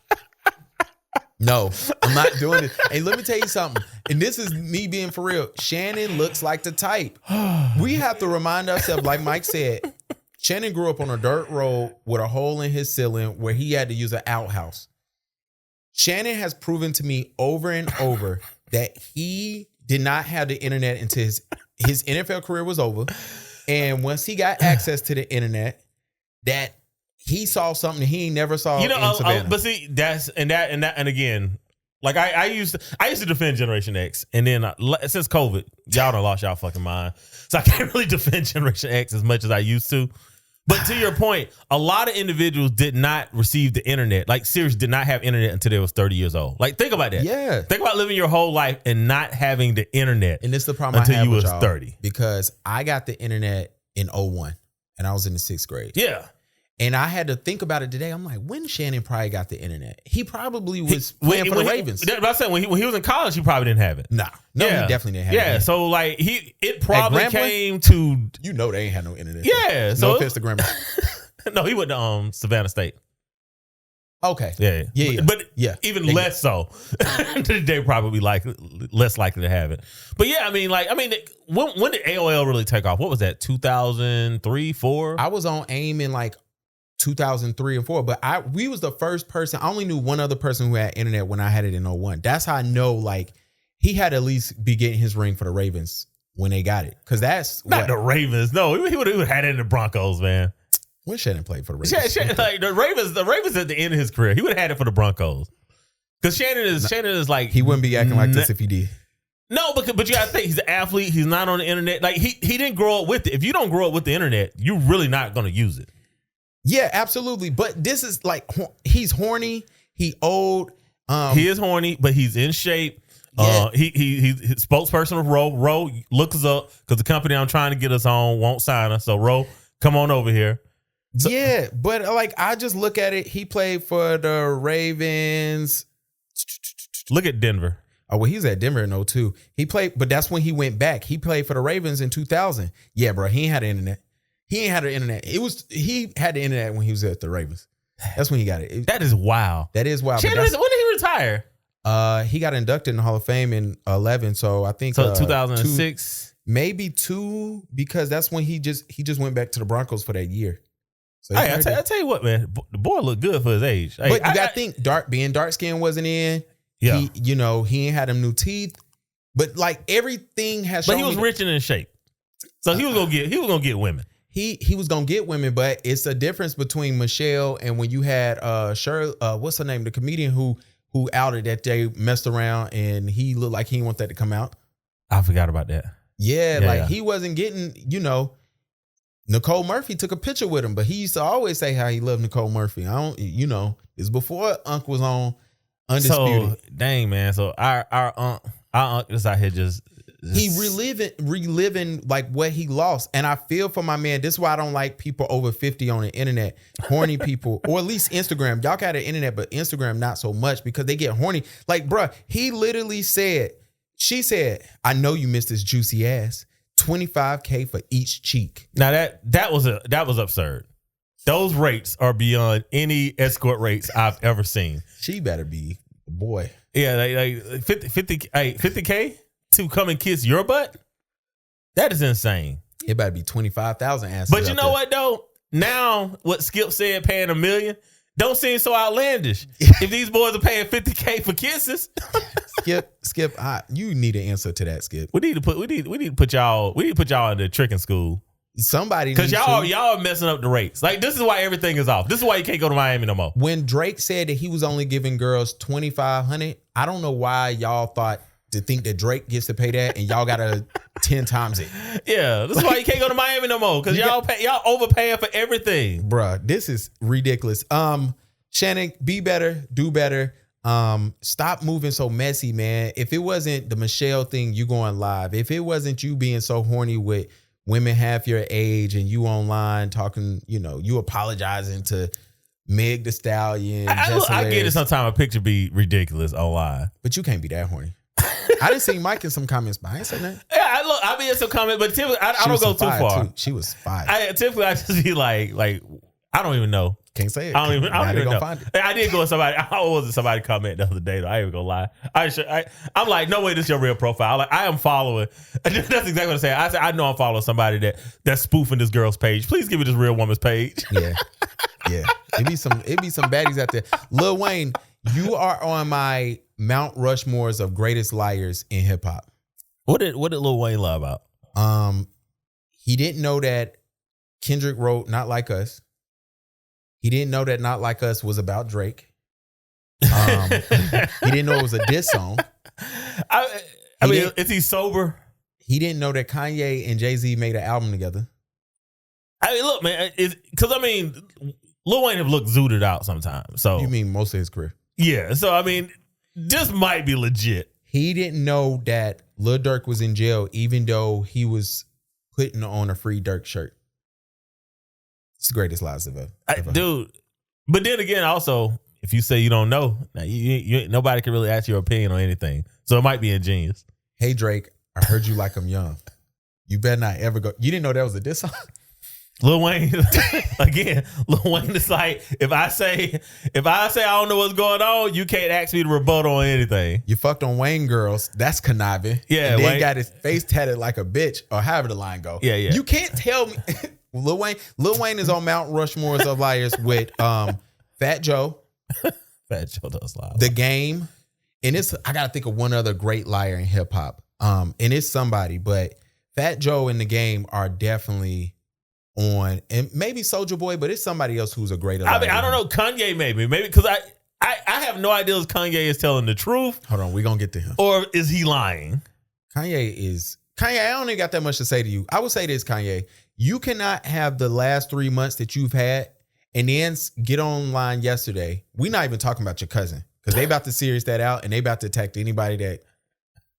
No, I'm not doing it. Hey, let me tell you something. and this is me being for real. Shannon looks like the type. We have to remind ourselves, like Mike said, Shannon grew up on a dirt road with a hole in his ceiling where he had to use an outhouse. Shannon has proven to me over and over that he did not have the internet until his NFL career was over. And once he got access to the internet, that he saw something he never saw in Savannah. But see, and again, like I used to defend Generation X, and then since COVID, y'all done lost y'all fucking mind. So I can't really defend Generation X as much as I used to. But to your point, a lot of individuals did not receive the internet. Like, seriously, did not have internet until they was 30 years old. Like, think about that. Yeah. Think about living your whole life and not having the internet. And this is the problem until I have you with was y'all, 30. because I got the internet in 01 and I was in the 6th grade. Yeah. And I had to think about it today. I'm like, when Shannon probably got the internet? He probably was playing for the Ravens. I said when he was in college, he probably didn't have it. No, he definitely didn't have it. Yeah, so like it probably Grambling? came to they ain't had no internet. Yeah, No offense to Grambling. No, he went to Savannah State. Okay. Yeah. But even less so. They probably less likely to have it. But yeah, when did AOL really take off? What was that? 2003, 4? I was on AIM in like 2003 and 4, but we was the first person. I only knew one other person who had internet when I had it in 01. That's how I know, like, he had to at least be getting his ring for the Ravens when they got it. Because that's not the Ravens. No, he would have had it in the Broncos, man. When Shannon played for the Ravens, like the Ravens at the end of his career, he would have had it for the Broncos. Because Shannon is like, he wouldn't be acting like this if he did. No, but you gotta think, he's an athlete. He's not on the internet. Like he didn't grow up with it. If you don't grow up with the internet, you're really not gonna use it. Yeah, absolutely. But this is like, he's horny. He old. He is horny, but he's in shape. Yeah. He's spokesperson of Roe. Roe, look us up because the company I'm trying to get us on won't sign us. So Roe, come on over here. So, yeah, but like I just look at it. He played for the Ravens. Look at Denver. Oh, well, he was at Denver in 02. He played, but that's when he went back. He played for the Ravens in 2000. Yeah, bro, he ain't had the internet. He ain't had the internet. He had the internet when he was at the Ravens. That's when he got it. That is wild. That is wild. When did he retire? He got inducted in the Hall of Fame in 11. So I think 2006, maybe 2, because that's when he just went back to the Broncos for that year. So hey, I tell you what, man, the boy looked good for his age. Hey, but you got to think, being dark skin wasn't in. Yeah, he ain't had them new teeth, but like everything has. But he was rich and in shape, so he was gonna get women. He was gonna get women, but it's a difference between Michelle and when you had Shirley, what's her name, the comedian who outed that they messed around and he looked like he didn't want that to come out. I forgot about that. Yeah. He wasn't getting, Nicole Murphy took a picture with him, but he used to always say how he loved Nicole Murphy. It's before Unc was on Undisputed. So dang, man. So our Unc is out here just he reliving like what he lost. And I feel for my man. This is why I don't like people over 50 on the internet, horny people, or at least Instagram. Y'all got the internet, but Instagram not so much because they get horny. Like, bruh, he literally she said, I know you missed this juicy ass. $25K for each cheek. Now that was absurd. Those rates are beyond any escort rates I've ever seen. She better be a boy. Yeah, like 50K to come and kiss your butt. That is insane. It better be 25,000 asses. But you know what though? Now what Skip said, paying $1 million, don't seem so outlandish. If these boys are paying 50K for kisses. Skip, you need an answer to that, Skip. We need to put y'all in the tricking school. Somebody, because y'all are messing up the rates. Like, this is why everything is off. This is why you can't go to Miami no more. When Drake said that he was only giving girls $2,500, I don't know why y'all thought to think that Drake gets to pay that and y'all gotta 10 times it. Yeah, this is why you can't go to Miami no more, because y'all overpaying for everything. Bruh, this is ridiculous. Shannon, be better, do better. Stop moving so messy, man. If it wasn't the Michelle thing, you going live. If it wasn't you being so horny with women half your age and you online talking, you apologizing to Meg Thee Stallion. I get it. Sometimes a picture be ridiculous online, but you can't be that horny. I didn't see Mike in some comments, but I ain't saying that. Yeah, I be in some comments, but typically I don't go too far. She was fire. Typically I just be like I don't even know. Can't say it. I don't even know. Find it. I did go with somebody. How was it? Somebody comment the other day. Though. I ain't even gonna lie. I'm like, no way, this is your real profile. Like, I am following. That's exactly what I said. I said, I know I'm following somebody that's spoofing this girl's page. Please give me this real woman's page. Yeah. It be some baddies out there. Lil Wayne, you are on my Mount Rushmores of greatest liars in hip hop. What did Lil Wayne lie about? He didn't know that Kendrick wrote Not Like Us. He didn't know that Not Like Us was about Drake. He didn't know it was a diss song. I mean, is he sober? He didn't know that Kanye and Jezzy made an album together. I mean, look, man, because I mean, Lil Wayne have looked zooted out sometimes. So you mean most of his career? Yeah. So I mean, this might be legit. He didn't know that Lil Durk was in jail, even though he was putting on a Free Durk shirt. It's the greatest lies ever. Dude. But then again, also, if you say you don't know, now nobody can really ask your opinion on anything. So it might be ingenious. Hey Drake, I heard you like I'm young. You better not ever go. You didn't know that was a diss song? Lil Wayne, again, Lil Wayne is like, if I say I don't know what's going on, you can't ask me to rebuttal on anything. You fucked on Wayne girls. That's conniving. Yeah. And then Wayne got his face tatted like a bitch, or however the line go. Yeah. You can't tell me. Lil Wayne is on Mount Rushmores of liars with Fat Joe. Fat Joe does lie. The Game. And I gotta think of one other great liar in hip hop. And it's somebody, but Fat Joe and The Game are definitely on, and maybe Soulja Boy, but it's somebody else who's a greater liar. I mean, I don't know. Kanye maybe because I have no idea if Kanye is telling the truth. Hold on, we're gonna get to him. Or is he lying? Kanye, I don't even got that much to say to you. I would say this, Kanye. You cannot have the last 3 months that you've had and then get online yesterday. We're not even talking about your cousin because they about to serious that out and they about to attack anybody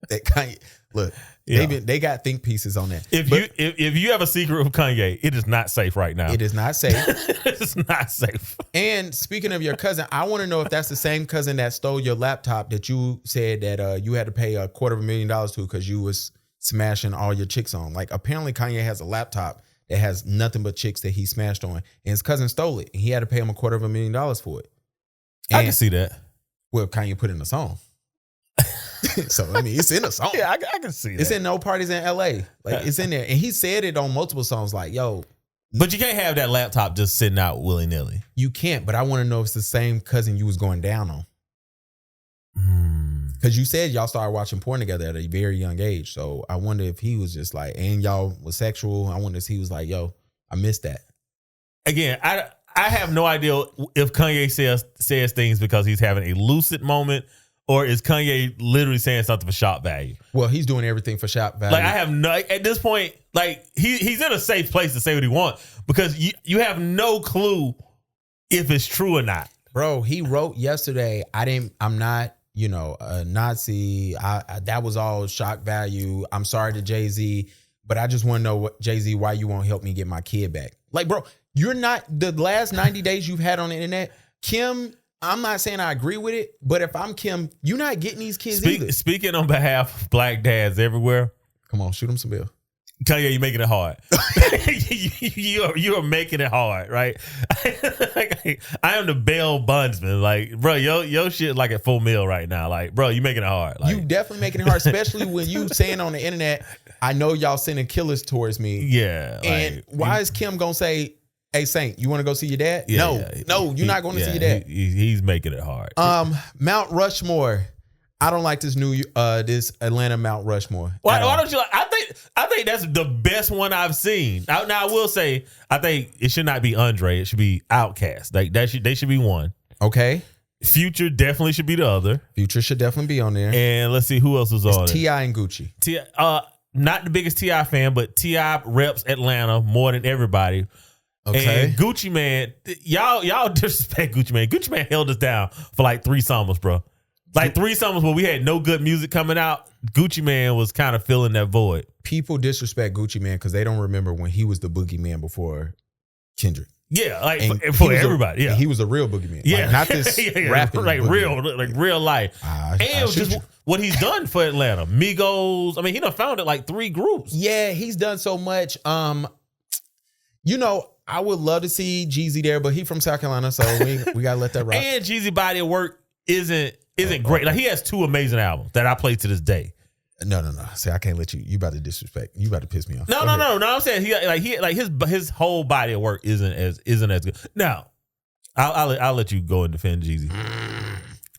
that Kanye. Look, they got think pieces on that. If you have a secret with Kanye, it is not safe right now. It is not safe. It's not safe. And speaking of your cousin, I want to know if that's the same cousin that stole your laptop that you said that you had to pay $250,000 to because you was smashing all your chicks on. Like, apparently Kanye has a laptop that has nothing but chicks that he smashed on, and his cousin stole it, and he had to pay him $250,000 for it. And, I can see that. Well, Kanye put it in a song. So, I mean, it's in a song. Yeah, I can see that. It's in No Parties in LA. Like, it's in there. And he said it on multiple songs like, yo. But you can't have that laptop just sitting out willy-nilly. You can't, but I want to know if it's the same cousin you was going down on. Because you said y'all started watching porn together at a very young age. So I wonder if he was just like, and y'all was sexual. I wonder if he was like, yo, I missed that. Again, I have no idea if Kanye says things because he's having a lucid moment, or is Kanye literally saying something for shock value? Well, he's doing everything for shock value. Like, I have no, at this point, like he's in a safe place to say what he wants because you have no clue if it's true or not. Bro, he wrote yesterday, I'm not, a Nazi. That was all shock value. I'm sorry to Jay-Z, but I just want to know, Jay-Z, why you won't help me get my kid back. Like, bro, you're not, the last 90 days you've had on the internet, Kim, I'm not saying I agree with it, but if I'm Kim, you're not getting these kids either. Speaking on behalf of black dads everywhere. Come on, shoot him some bill. Kanye, you're making it hard. you are making it hard, right? I am the bail bondsman. Like, bro, your shit like at full meal right now. Like, bro, you making it hard. Like, you definitely making it hard, especially when you saying on the internet, I know y'all sending killers towards me. Yeah. And why is Kim gonna say, hey, Saint, you want to go see your dad? Yeah, No, you're not going to see your dad. He's making it hard. Mount Rushmore. I don't like this this Atlanta Mount Rushmore. Why don't you like? I think that's the best one I've seen. Now I will say I think it should not be Andre. It should be Outkast. Like they should be one. Okay. Future definitely should be the other. Future should definitely be on there. And let's see who else is on it. T.I. and Gucci. Not the biggest T.I. fan, but T.I. reps Atlanta more than everybody. Okay. And Gucci Man, y'all disrespect Gucci Man. Gucci Man held us down for like 3 summers, bro. Like 3 summers when we had no good music coming out. Gucci Man was kind of filling that void. People disrespect Gucci Man because they don't remember when he was the boogeyman before Kendrick. Yeah, like for everybody. Yeah, he was a real boogeyman. Yeah, like, not this rapping, like boogeyman. real life. And just what he's done for Atlanta, Migos. I mean, he done founded like 3 groups. Yeah, he's done so much. I would love to see Jezzy there, but he from South Carolina, so we gotta let that rock. And Jezzy body of work isn't great. Like he has 2 amazing albums that I play to this day. No. See, I can't let you. You about to disrespect. You about to piss me off. No. I'm saying his whole body of work isn't as good. Now, I'll let you go and defend Jezzy.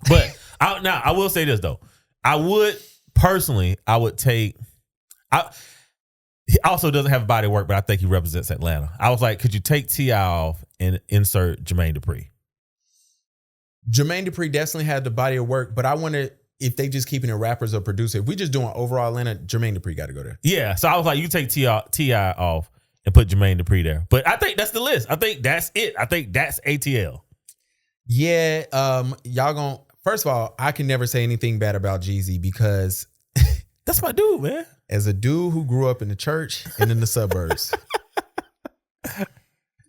But I will say this though. I would take. He also doesn't have a body of work, but I think he represents Atlanta. I was like, could you take T.I. off and insert Jermaine Dupri? Jermaine Dupri definitely had the body of work, but I wonder if they just keeping it rappers or producer. If we just doing overall Atlanta, Jermaine Dupri got to go there. Yeah, so I was like, you take T.I. off and put Jermaine Dupri there. But I think that's the list. I think that's it. I think that's ATL. Yeah, y'all gonna. First of all, I can never say anything bad about Jezzy because that's my dude, man. As a dude who grew up in the church and in the suburbs,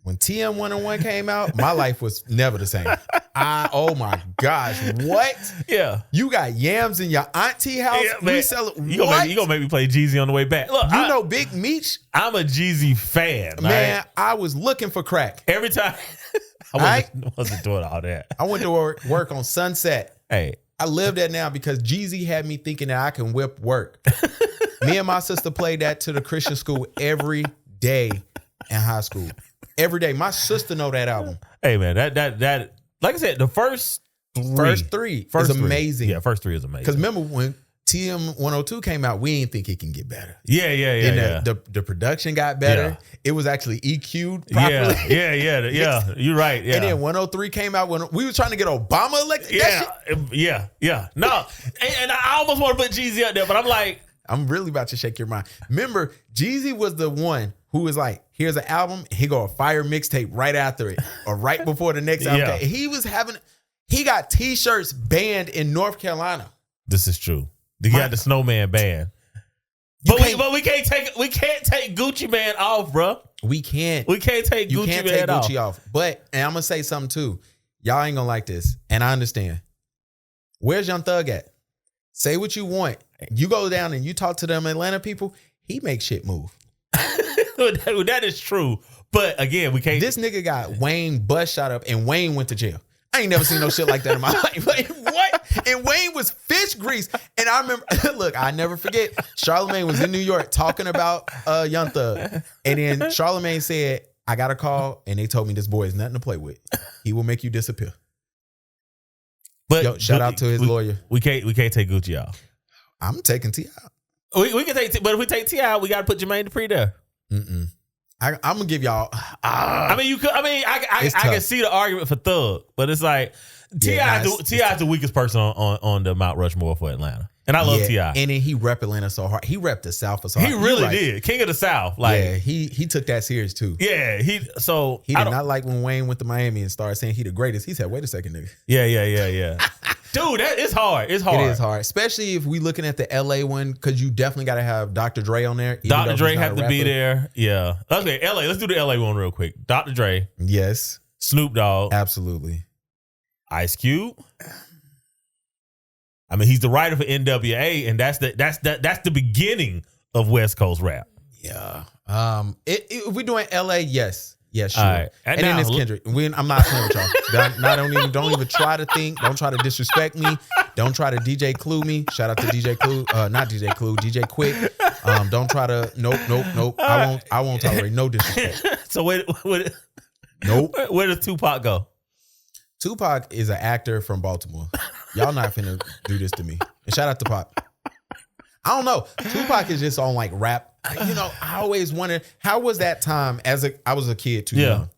when TM 101 came out, my life was never the same. Oh my gosh, what? Yeah. You got yams in your auntie house? Yeah, man. We sell You gonna make me play Jezzy on the way back. Look, you know Big Meech? I'm a Jezzy fan. Man, right? I was looking for crack. Every time. I wasn't doing all that. I went to work on Sunset. Hey. I live there now because Jezzy had me thinking that I can whip work. Me and my sister played that to the Christian school every day in high school. Every day. My sister know that album. Hey man, that like I said, the first three is amazing. Yeah, first 3 is amazing. Because remember when TM 102 came out, we didn't think it can get better. Yeah. And the production got better. Yeah. It was actually EQ'd properly. Yeah. You're right. Yeah. And then 103 came out when we were trying to get Obama elected. Yeah. No, and I almost want to put Jezzy up there, but I'm like, I'm really about to shake your mind. Remember, Jezzy was the one who was like, here's an album, he go a fire mixtape right after it or right before the next album. Yeah. He got t-shirts banned in North Carolina. This is true. He got the Snowman banned. But we can't take Gucci Man off, bro. We can't take Gucci off. But, and I'm gonna say something too. Y'all ain't gonna like this, and I understand. Where's Young Thug at? Say what you want. You go down and you talk to them Atlanta people, he makes shit move. That is true. But again, we can't. This nigga got Wayne bus shot up and Wayne went to jail. I ain't never seen no shit like that in my life. Like, what? And Wayne was fish grease. And I remember, look, I never forget, Charlamagne was in New York talking about Young Thug. And then Charlamagne said, I got a call and they told me this boy is nothing to play with. He will make you disappear. But shout out to his lawyer. We can't take Gucci off. I'm taking T.I. We can take, but if we take T.I., we got to put Jermaine Dupri there. I'm gonna give y'all. I can see the argument for Thug, but it's like T.I. is the weakest person on the Mount Rushmore for Atlanta, and I love T.I. And then he rep Atlanta so hard. He repped the South so hard. He really did. King of the South. Like, yeah, he took that serious too. Yeah, he did not like when Wayne went to Miami and started saying he the greatest. He said, "Wait a second, nigga." Yeah. Dude, it's hard. It's hard. It is hard, especially if we looking at the LA one, because you definitely got to have Dr. Dre on there. Dr. Dre have to be there. Yeah. Okay, LA. Let's do the LA one real quick. Dr. Dre. Yes. Snoop Dogg. Absolutely. Ice Cube. I mean, he's the writer for NWA, and that's the beginning of West Coast rap. Yeah. If we're doing LA, yes. Yeah, sure. Right. And then it's Kendrick. I'm not playing with y'all. Don't even try to think. Don't try to disrespect me. Don't try to DJ Clue me. Shout out to DJ Clue. Not DJ Clue. DJ Quick. Don't try to. Nope. I won't tolerate no disrespect. So nope. Where does Tupac go? Tupac is an actor from Baltimore. Y'all not finna do this to me. And shout out to Pop. I don't know. Tupac is just on like rap. You know, I always wondered, how was that time I was a kid too young.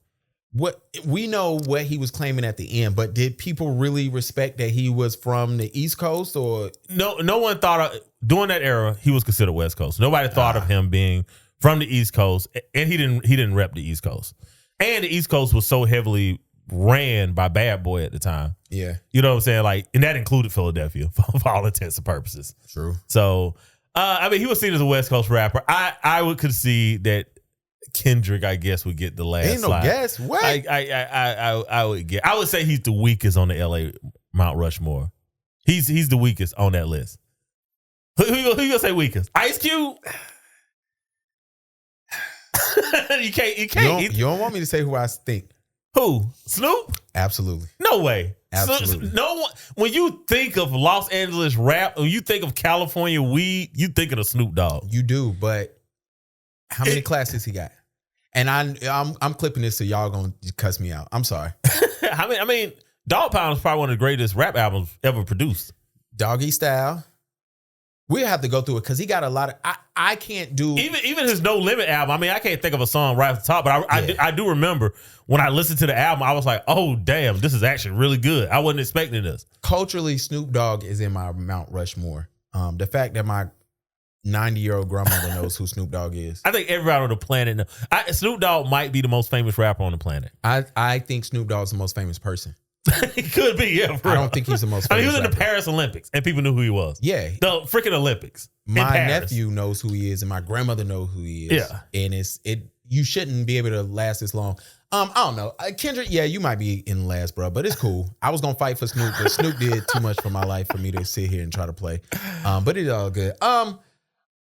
What we know what he was claiming at the end, but did people really respect that he was from the East Coast or no one thought during that era he was considered West Coast. Nobody thought of him being from the East Coast, and he didn't rep the East Coast. And the East Coast was so heavily ran by Bad Boy at the time. Yeah. You know what I'm saying? Like, and that included Philadelphia for all intents and purposes. True. So I mean, he was seen as a West Coast rapper. I would concede that Kendrick, I guess, would get the last. Ain't no slide. guess. What? I would get. I would say he's the weakest on the LA Mount Rushmore. He's the weakest on that list. Who you gonna say weakest? Ice Cube. You can't. You don't want me to say who I think. Who? Snoop? Absolutely. No way. Absolutely. No one. When you think of Los Angeles rap, when you think of California weed, you thinking of Snoop Dogg. You do, but how many classes he got? And I'm clipping this so y'all gonna cuss me out. I'm sorry. I mean, Dog Pound is probably one of the greatest rap albums ever produced. Doggy Style. We have to go through it because he got a lot of. I can't do even his No Limit album. I mean, I can't think of a song right off the top, but I do remember when I listened to the album, I was like, oh damn, this is actually really good. I wasn't expecting this. Culturally, Snoop Dogg is in my Mount Rushmore. The fact that my 90-year-old grandmother knows who Snoop Dogg is. I think everybody on the planet knows. Snoop Dogg might be the most famous rapper on the planet. I think Snoop Dogg's the most famous person. He could be, yeah. I don't think he's the most famous. I mean, he was in the rapper. Paris Olympics and people knew who he was. Yeah. The freaking Olympics. My nephew knows who he is and my grandmother knows who he is. Yeah. And you shouldn't be able to last this long. I don't know. Kendrick, yeah, you might be in last, bro, but it's cool. I was going to fight for Snoop, but Snoop did too much for my life for me to sit here and try to play. But it's all good.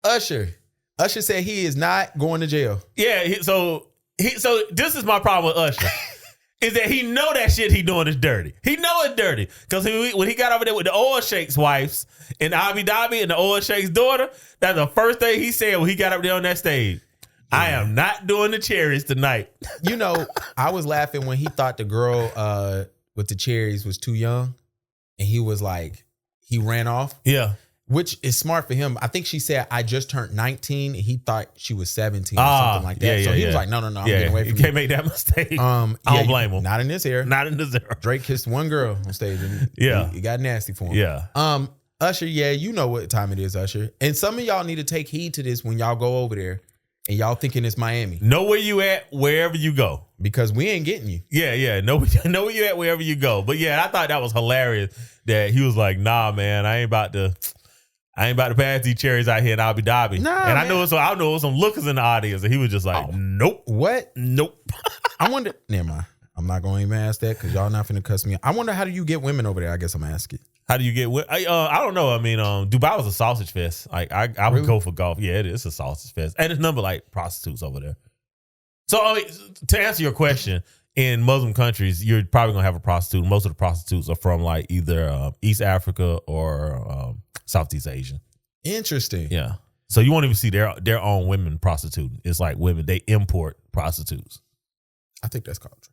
Usher said he is not going to jail. Yeah, so this is my problem with Usher. Is that he know that shit he doing is dirty. He know it's dirty. Because when he got over there with the Oil Sheikh's wives and Abu Dhabi and the Oil Sheikh's daughter, that's the first thing he said when he got up there on that stage. Yeah. I am not doing the cherries tonight. You know, I was laughing when he thought the girl with the cherries was too young. And he was like, he ran off. Yeah. Which is smart for him. I think she said, I just turned 19. And he thought she was 17 or something like that. So he was like, no, I'm getting away from you. You can't make that mistake. I don't blame him. Not in this era. Not in this era. Drake kissed one girl on stage. And it got nasty for him. Yeah. Usher, yeah, you know what time it is, Usher. And some of y'all need to take heed to this when y'all go over there and y'all thinking it's Miami. Know where you at wherever you go. Because we ain't getting you. Yeah. Know where you at wherever you go. But yeah, I thought that was hilarious that he was like, nah, man, I ain't about to pass these cherries out here in Abu Dhabi. Nah, and man. I know some lookers in the audience, and he was just like, nope. What? Nope. I wonder, never mind. I'm not going to even ask that because y'all not finna cuss me out. I wonder, how do you get women over there? I guess I'm asking. How do you get I don't know. I mean, Dubai was a sausage fest. Like I would go for golf. Yeah, it's a sausage fest. And there's a number of like prostitutes over there. So to answer your question, in Muslim countries, you're probably gonna have a prostitute. Most of the prostitutes are from like either East Africa or Southeast Asia. Interesting. Yeah. So you won't even see their own women prostituting. It's like women, they import prostitutes. I think that's called true.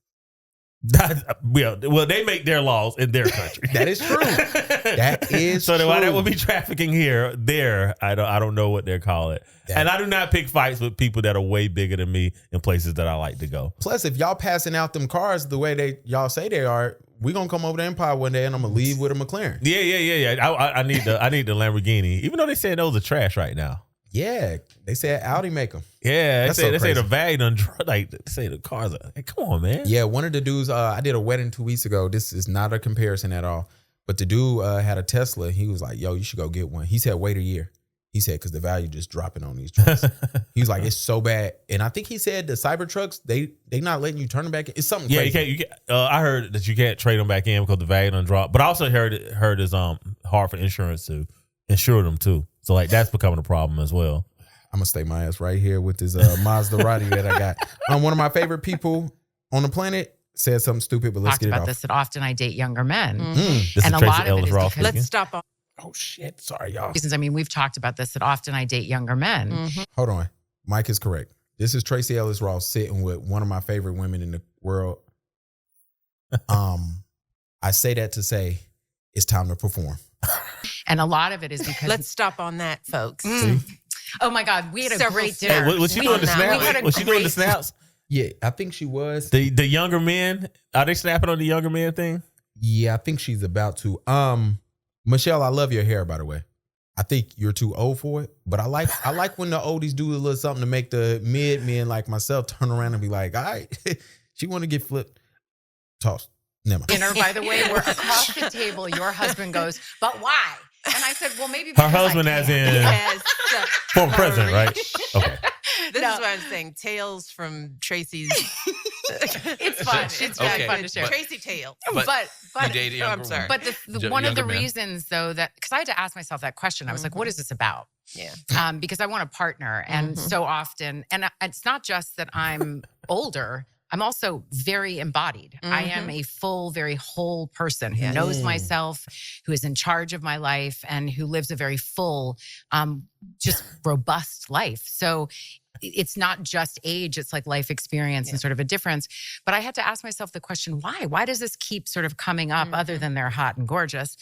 Well, they make their laws in their country. That is true. That is so true. Why that would be trafficking there, I don't know what they call it. And I do not pick fights with people that are way bigger than me in places that I like to go. Plus, if y'all passing out them cars the way y'all say they are, we gonna come over to Empire one day and I'm gonna leave with a McLaren. Yeah. I need the Lamborghini, even though they say those are trash right now. Yeah, they said Audi make them. Yeah, they say the value done, like they say the cars are. Hey, come on, man. Yeah, one of the dudes, I did a wedding 2 weeks ago. This is not a comparison at all. But the dude had a Tesla. He was like, yo, you should go get one. He said, wait a year. He said, because the value just dropping on these trucks. He was like, it's so bad. And I think he said the cyber trucks, they not letting you turn them back in. It's something crazy. You can't. I heard that you can't trade them back in because the value done dropped. But I also heard it's hard for insurance to insure them too. So like that's becoming a problem as well. I'm gonna stay my ass right here with this Maserati that I got. One of my favorite people on the planet said something stupid, but let's get it off. Talked about this that often I date younger men. This and is a Tracee lot of Ellis it is Ross because speaking. let's stop on Oh shit! Sorry, y'all. reasons. I mean, we've talked about this that often I date younger men. Hold on, Mike is correct. This is Tracee Ellis Ross sitting with one of my favorite women in the world. I say that to say it's time to perform. And a lot of it is because Let's stop on that, folks. oh my God, we had a Several great dinner. Hey, was she doing the We had snaps? a Was she doing the great- snaps? Yeah, I think she was. The younger men, are they snapping on the younger men thing? Yeah, I think she's about to. Michelle, I love your hair, by the way. I think you're too old for it, but I like when the oldies do a little something to make the mid men like myself turn around and be like, all right, she want to get flipped, tossed. Never mind. Dinner, by the way, we're across the table. Your husband goes, but why? And I said, well, maybe Her because husband, I as can. in Yes. former president, right? Okay. This No. is what I'm saying. Tales from Tracy's. It's fun. It's very fun to share. Tracy tales. But You date a I'm younger sorry. woman. But one of the Younger men. reasons, though, that because I had to ask myself that question, I was like, what is this about? Yeah. Because I want a partner. And so often, and it's not just that I'm older, I'm also very embodied. I am a full, very whole person who knows myself, who is in charge of my life, and who lives a very full, just robust life. So it's not just age, it's like life experience and sort of a difference. But I had to ask myself the question, why? Why does this keep sort of coming up other than they're hot and gorgeous?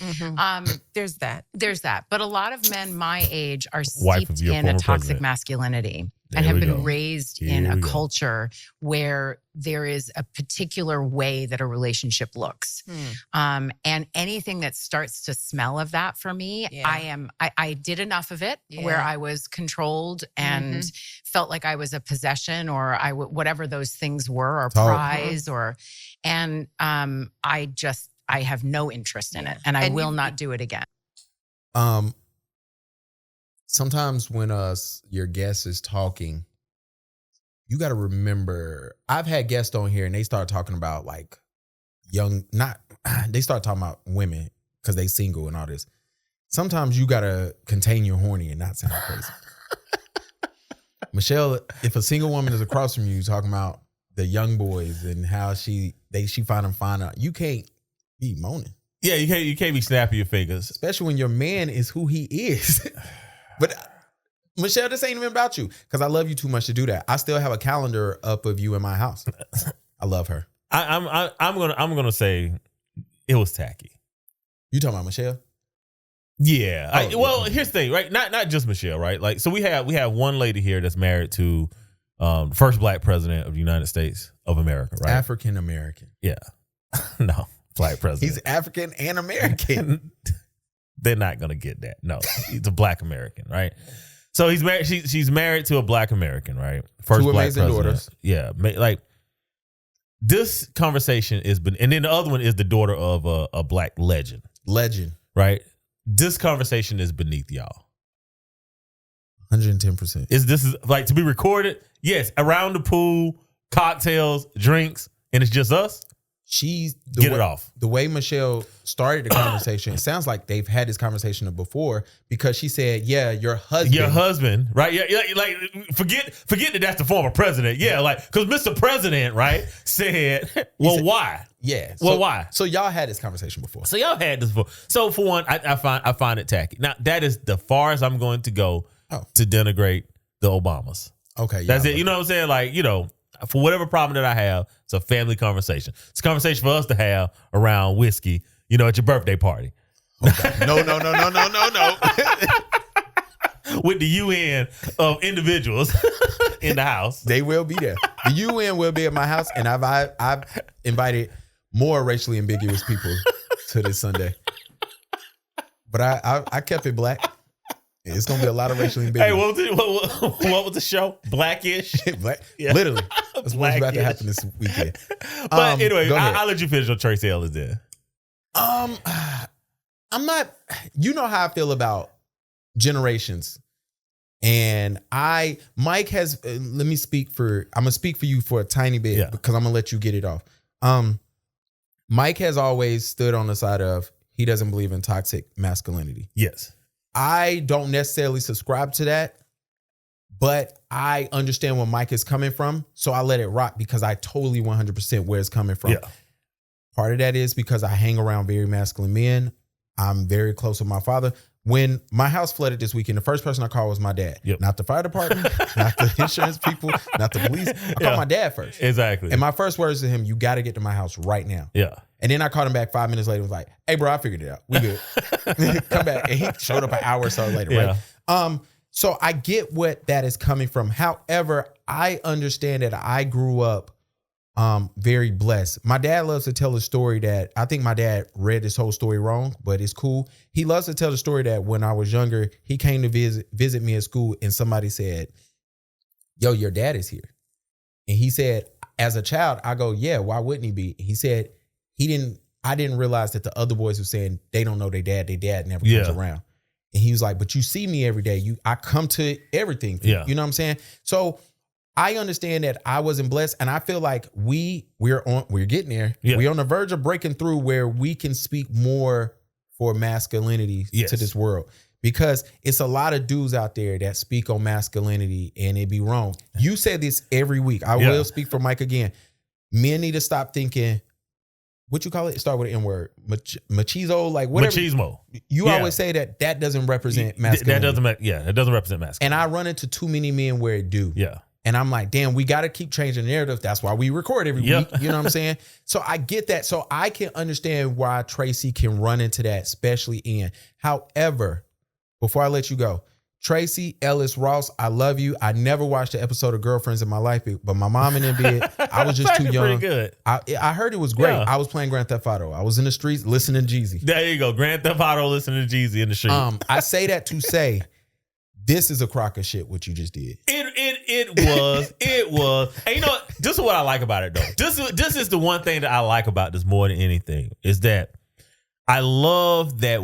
There's that. There's that. But a lot of men my age are Wife of steeped your in a former toxic president. masculinity There and have we been go. raised Here in a we go. culture where there is a particular way that a relationship looks. And anything that starts to smell of that for me, I did enough of it where I was controlled and felt like I was a possession or whatever those things were, or prize, and I have no interest in it, and I will not do it again. Sometimes when your guest is talking, you got to remember, I've had guests on here and they start talking about like they start talking about women because they single and all this. Sometimes you got to contain your horny and not sound crazy. Michelle, if a single woman is across from you talking about the young boys and how she find them fine out, you can't be moaning. Yeah, you can't be snapping your fingers. Especially when your man is who he is. But Michelle, this ain't even about you because I love you too much to do that. I still have a calendar up of you in my house. I love her. I'm gonna say it was tacky. You talking about Michelle? Yeah. Here's the thing, right? Not just Michelle, right? Like, so we have one lady here that's married to the first black president of the United States of America, right? African American. Yeah. No, black president. He's African and American. They're not gonna get that. No, he's a black American, right? So he's married. She's married to a black American, right? First Two black amazing president. daughters. Yeah, like this conversation is been, and then the other one is the daughter of a black legend, right? This conversation is beneath y'all. 110%. This is like to be recorded? Yes, around the pool, cocktails, drinks, and it's just us. Get it off. The way Michelle started the conversation, it sounds like they've had this conversation before because she said, "Yeah, your husband, right? Yeah, like forget that that's the former president. Yeah, like because Mr. President, right, said, well, why? Yeah, well, why? So y'all had this conversation before. So y'all had this before. So for one, I find it tacky. Now that is the farthest I'm going to go to denigrate the Obamas. Okay, that's it. You know what I'm saying? Like, you know, for whatever problem that I have, it's a family conversation. It's a conversation for us to have around whiskey, you know, at your birthday party. Okay. No. With the UN of individuals in the house. They will be there. The UN will be at my house, and I've invited more racially ambiguous people to this Sunday. But I kept it black. It's gonna be a lot of racially ambiguous. Hey, what was the show? Blackish. Black, yeah. Literally. That's what's about to happen this weekend. But anyway, I'll let you finish on Tracee Ellis then. I'm not. You know how I feel about generations, and Mike has. Let me speak for. I'm gonna speak for you for a tiny bit because I'm gonna let you get it off. Mike has always stood on the side of he doesn't believe in toxic masculinity. Yes. I don't necessarily subscribe to that, but I understand where Mike is coming from. So I let it rock because I totally 100% where it's coming from. Yeah. Part of that is because I hang around very masculine men. I'm very close with my father. When my house flooded this weekend, the first person I called was my dad. Yep. Not the fire department, not the insurance people, not the police. I called my dad first. Exactly. And my first words to him, you got to get to my house right now. Yeah. And then I called him back 5 minutes later and was like, hey, bro, I figured it out. We good. Come back. And he showed up an hour or so later, right? So I get what that is coming from. However, I understand that I grew up very blessed. My dad loves to tell a story that I think my dad read this whole story wrong, but it's cool. He loves to tell the story that when I was younger, he came to visit me at school and somebody said, yo, your dad is here. And he said, as a child, I go, yeah, why wouldn't he be? He said, I didn't realize that the other boys were saying they don't know their dad never comes around. And he was like, but you see me every day. I come to everything. You know what I'm saying? So I understand that I wasn't blessed, and I feel like we're getting there. Yeah. We're on the verge of breaking through where we can speak more for masculinity to this world. because it's a lot of dudes out there that speak on masculinity and it be wrong. You say this every week. I will speak for Mike again. Men need to stop thinking, what you call it? Start with an N word. Machizo, like whatever. Machismo. You always say that doesn't represent masculinity. That doesn't represent masculinity. And I run into too many men where it do. Yeah. And I'm like, damn, we got to keep changing the narrative. That's why we record every week. You know what I'm saying? So I get that. So I can understand why Tracee can run into that, especially in. However, before I let you go, Tracee Ellis Ross, I love you. I never watched an episode of Girlfriends in my life, but my mom and them did. I was just too young. Pretty good. I heard it was great. Yeah. I was playing Grand Theft Auto. I was in the streets listening to Jezzy. There you go. Grand Theft Auto listening to Jezzy in the street. I say that to say, this is a crock of shit what you just did. It was. And you know what? This is what I like about it, though. This is the one thing that I like about this more than anything, is that I love that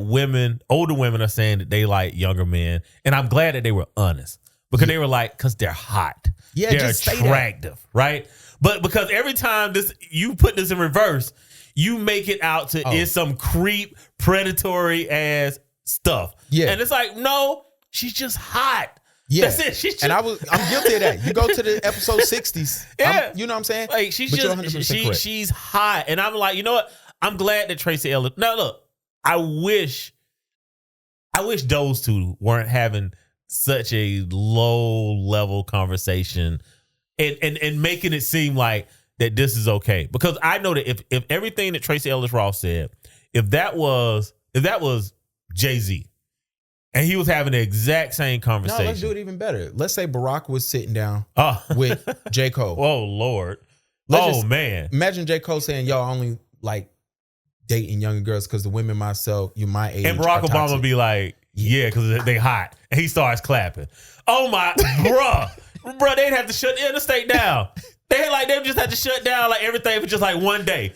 older women are saying that they like younger men. And I'm glad that they were honest. Because they were like, because they're hot. Yeah, they're just attractive, right? But because every time you put this in reverse, you make it out to it's some creep, predatory ass stuff. Yeah. And it's like, no, she's just hot. Yeah. That's it. She's just, and I'm guilty of that. You go to the episode 60s. Yeah. You know what I'm saying? Like she's hot. And I'm like, you know what? I'm glad that Tracee Ellis. Now look, I wish those two weren't having such a low level conversation and making it seem like that this is okay. Because I know that if everything that Tracee Ellis Ross said, if that was Jezzy and he was having the exact same conversation. No, let's do it even better. Let's say Barack was sitting down with J. Cole. Oh Lord. Man. Imagine J. Cole saying, y'all only like dating younger girls because the women you my age. And Barack Obama be like, yeah, because they hot. And he starts clapping. Oh my, bruh, they'd have to shut the interstate down. They just have to shut down like everything for just like one day.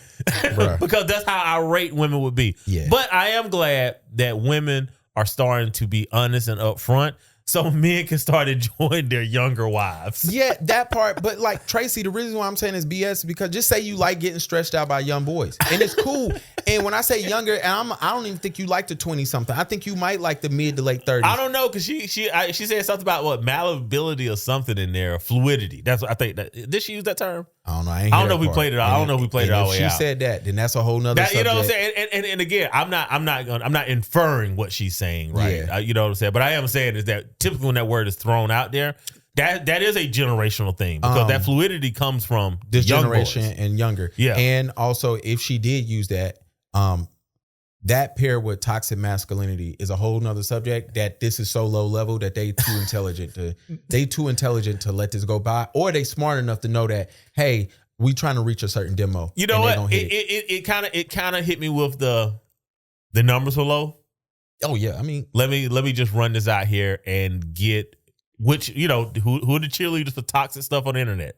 Because that's how irate women would be. Yeah. But I am glad that women are starting to be honest and upfront, so men can start enjoying their younger wives. Yeah, that part. But like Tracee, the reason why I'm saying it's BS is because just say you like getting stretched out by young boys. And it's cool. And when I say younger, and I don't even think you like the 20-something. I think you might like the mid to late 30s. I don't know, because she said something about what malleability or something in there, fluidity. That's what I think. Did she use that term? I don't know. I don't know if we played it. I don't know if we played it all the way out. If she said that, then that's a whole nother subject. You know what I'm saying? And again, I'm not inferring what she's saying, right? Yeah. You know what I'm saying? But I am saying is that typically when that word is thrown out there, that is a generational thing, because that fluidity comes from this young generation boys. And younger. Yeah. And also, if she did use that, that paired with toxic masculinity is a whole nother subject that this is so low level that they too intelligent to let this go by, or they smart enough to know that, hey, we trying to reach a certain demo. You know what? It kind of hit me with the numbers were low. Oh yeah. I mean, let me just run this out here and get who are the cheerleaders for toxic stuff on the internet?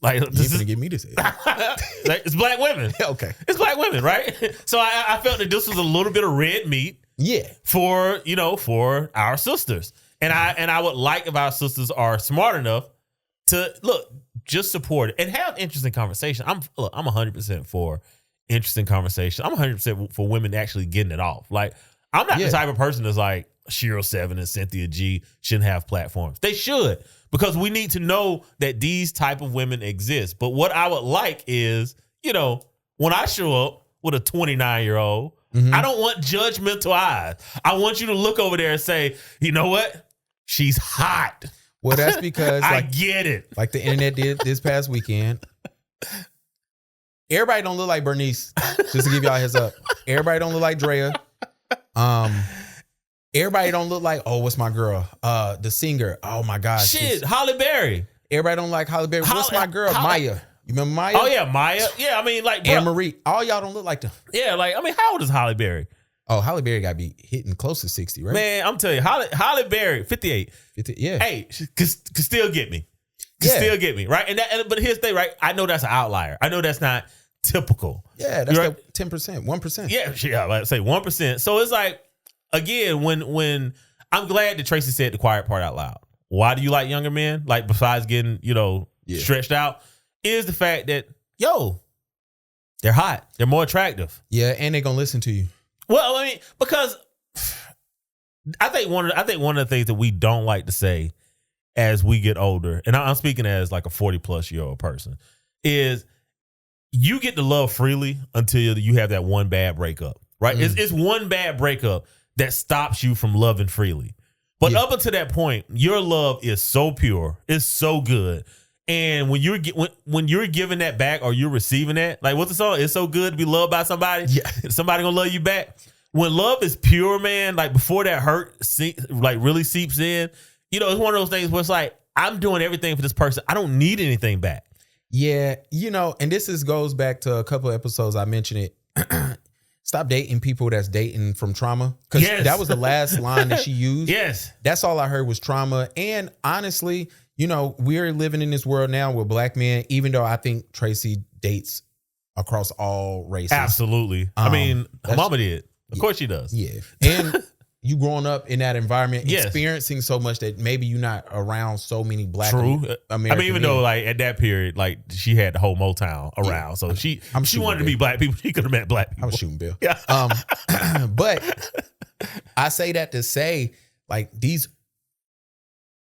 Like, this is get me to say like, it's black women. Okay. It's black women, right? So I felt that this was a little bit of red meat. Yeah. For our sisters. And I would like if our sisters are smart enough to just support it and have interesting conversation. I'm 100% for interesting conversation. I'm 100% for women actually getting it off. Like, I'm not the type of person that's like Shiro 7 and Cynthia G shouldn't have platforms. They should, because we need to know that these type of women exist. But what I would like is, when I show up with a 29-year-old, I don't want judgmental eyes. I want you to look over there and say, you know what? She's hot. Well, that's because I get it. Like the internet did this past weekend. Everybody don't look like Bernice. Just to give y'all a heads up. Everybody don't look like Drea. Everybody don't look like, what's my girl? The singer. Oh my gosh. Shit, Halle Berry. Everybody don't like Halle Berry. What's my girl? Maya. You remember Maya? Oh yeah, Maya. Yeah, I mean, like, Anne Marie. All y'all don't look like them. Yeah, like, I mean, how old is Halle Berry? Oh, Halle Berry got to be hitting close to 60, right? Man, I'm telling you, Halle Berry, 58. 50, yeah. Hey, she could still get me. Still get me, right? But here's the thing, right? I know that's an outlier. I know that's not typical. Yeah, that's like 10%, 1%. Yeah, I'd say 1%. So it's like, again, when I'm glad that Tracee said the quiet part out loud. Why do you like younger men? Like, besides getting, stretched out, is the fact that, they're hot. They're more attractive. Yeah, and they're going to listen to you. Well, I mean, because I think one of the things that we don't like to say as we get older, and I'm speaking as like a 40-plus-year-old person, is you get to love freely until you have that one bad breakup, right? It's one bad breakup that stops you from loving freely. But up until that point, your love is so pure, it's so good. And when you're giving that back or you're receiving that, like what's the song? It's so good to be loved by somebody. Yeah. Somebody gonna love you back. When love is pure, man, like before that hurt really seeps in, you know, it's one of those things where it's like, I'm doing everything for this person. I don't need anything back. Yeah, you know, and this goes back to a couple of episodes I mentioned it. Stop dating people that's dating from trauma. Because that was the last line that she used. Yes. That's all I heard was trauma. And honestly, you know, we're living in this world now with black men, even though I think Tracee dates across all races. Absolutely. I mean, her mama did. Of course she does. Yeah. And you growing up in that environment, experiencing so much that maybe you're not around so many black American I mean, even though like at that period, like she had the whole Motown around. So she wanted to be black people. She could have met black people. I was shooting Bill. Yeah. But I say that to say like these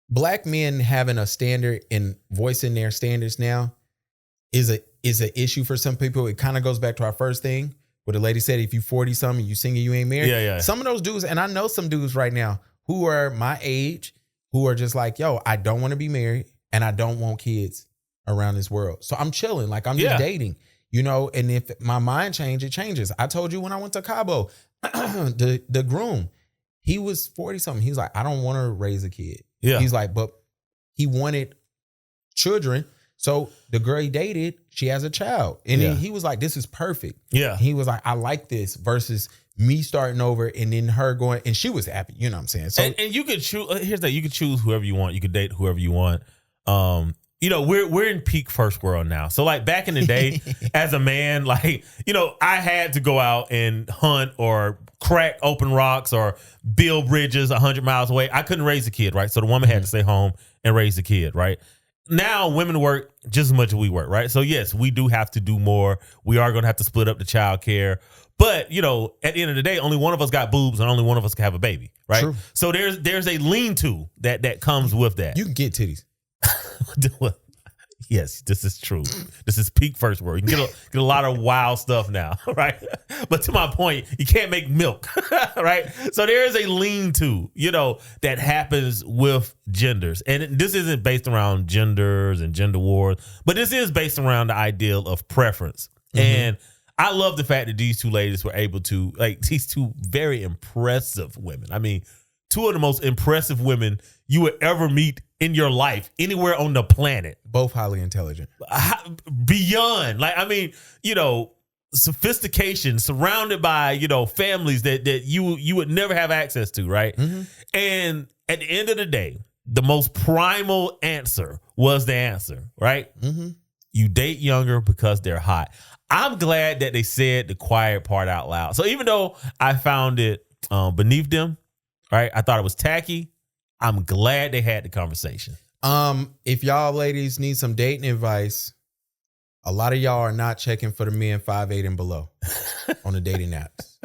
black men having a standard and voicing their standards now is an issue for some people. It kind of goes back to our first thing. Where the lady said, if you 40 something, you single, you ain't married. Yeah. Some of those dudes, and I know some dudes right now who are my age, who are just like, yo, I don't want to be married and I don't want kids around this world. So I'm chilling. Like I'm just dating, you know, and if my mind changes, it changes. I told you when I went to Cabo, the groom, he was 40 something. He was like, I don't want to raise a kid. Yeah. He's like, but he wanted children. So the girl he dated, she has a child. And then he was like, this is perfect. Yeah. He was like, I like this versus me starting over and then her going, and she was happy. You know what I'm saying? So and you could choose, here's that, you could choose whoever you want. You could date whoever you want. You know, we're in peak first world now. So like back in the day, as a man, like, you know, I had to go out and hunt or crack open rocks or build bridges 100 miles away. I couldn't raise a kid, right? So the woman had to stay home and raise the kid, right? Now women work just as much as we work, right? So yes, we do have to do more. We are going to have to split up the child care. But, you know, at the end of the day, only one of us got boobs and only one of us can have a baby, right? True. So there's a lean-to that comes with that. You can get titties. Yes, this is true. This is peak first world. You can get a lot of wild stuff now, right? But to my point, you can't make milk, right? So there is a lean-to, you know, that happens with genders. And this isn't based around genders and gender wars, but this is based around the ideal of preference. Mm-hmm. And I love the fact that these two ladies were able to, like, these two very impressive women. I mean, two of the most impressive women you would ever meet in your life, anywhere on the planet. Both highly intelligent. Beyond. Like, I mean, you know, sophistication, surrounded by, you know, families that you would never have access to, right? Mm-hmm. And at the end of the day, the most primal answer was the answer, right? Mm-hmm. You date younger because they're hot. I'm glad that they said the quiet part out loud. So even though I found it beneath them, right? I thought it was tacky. I'm glad they had the conversation. If y'all ladies need some dating advice, a lot of y'all are not checking for the men 5'8" and below on the dating apps.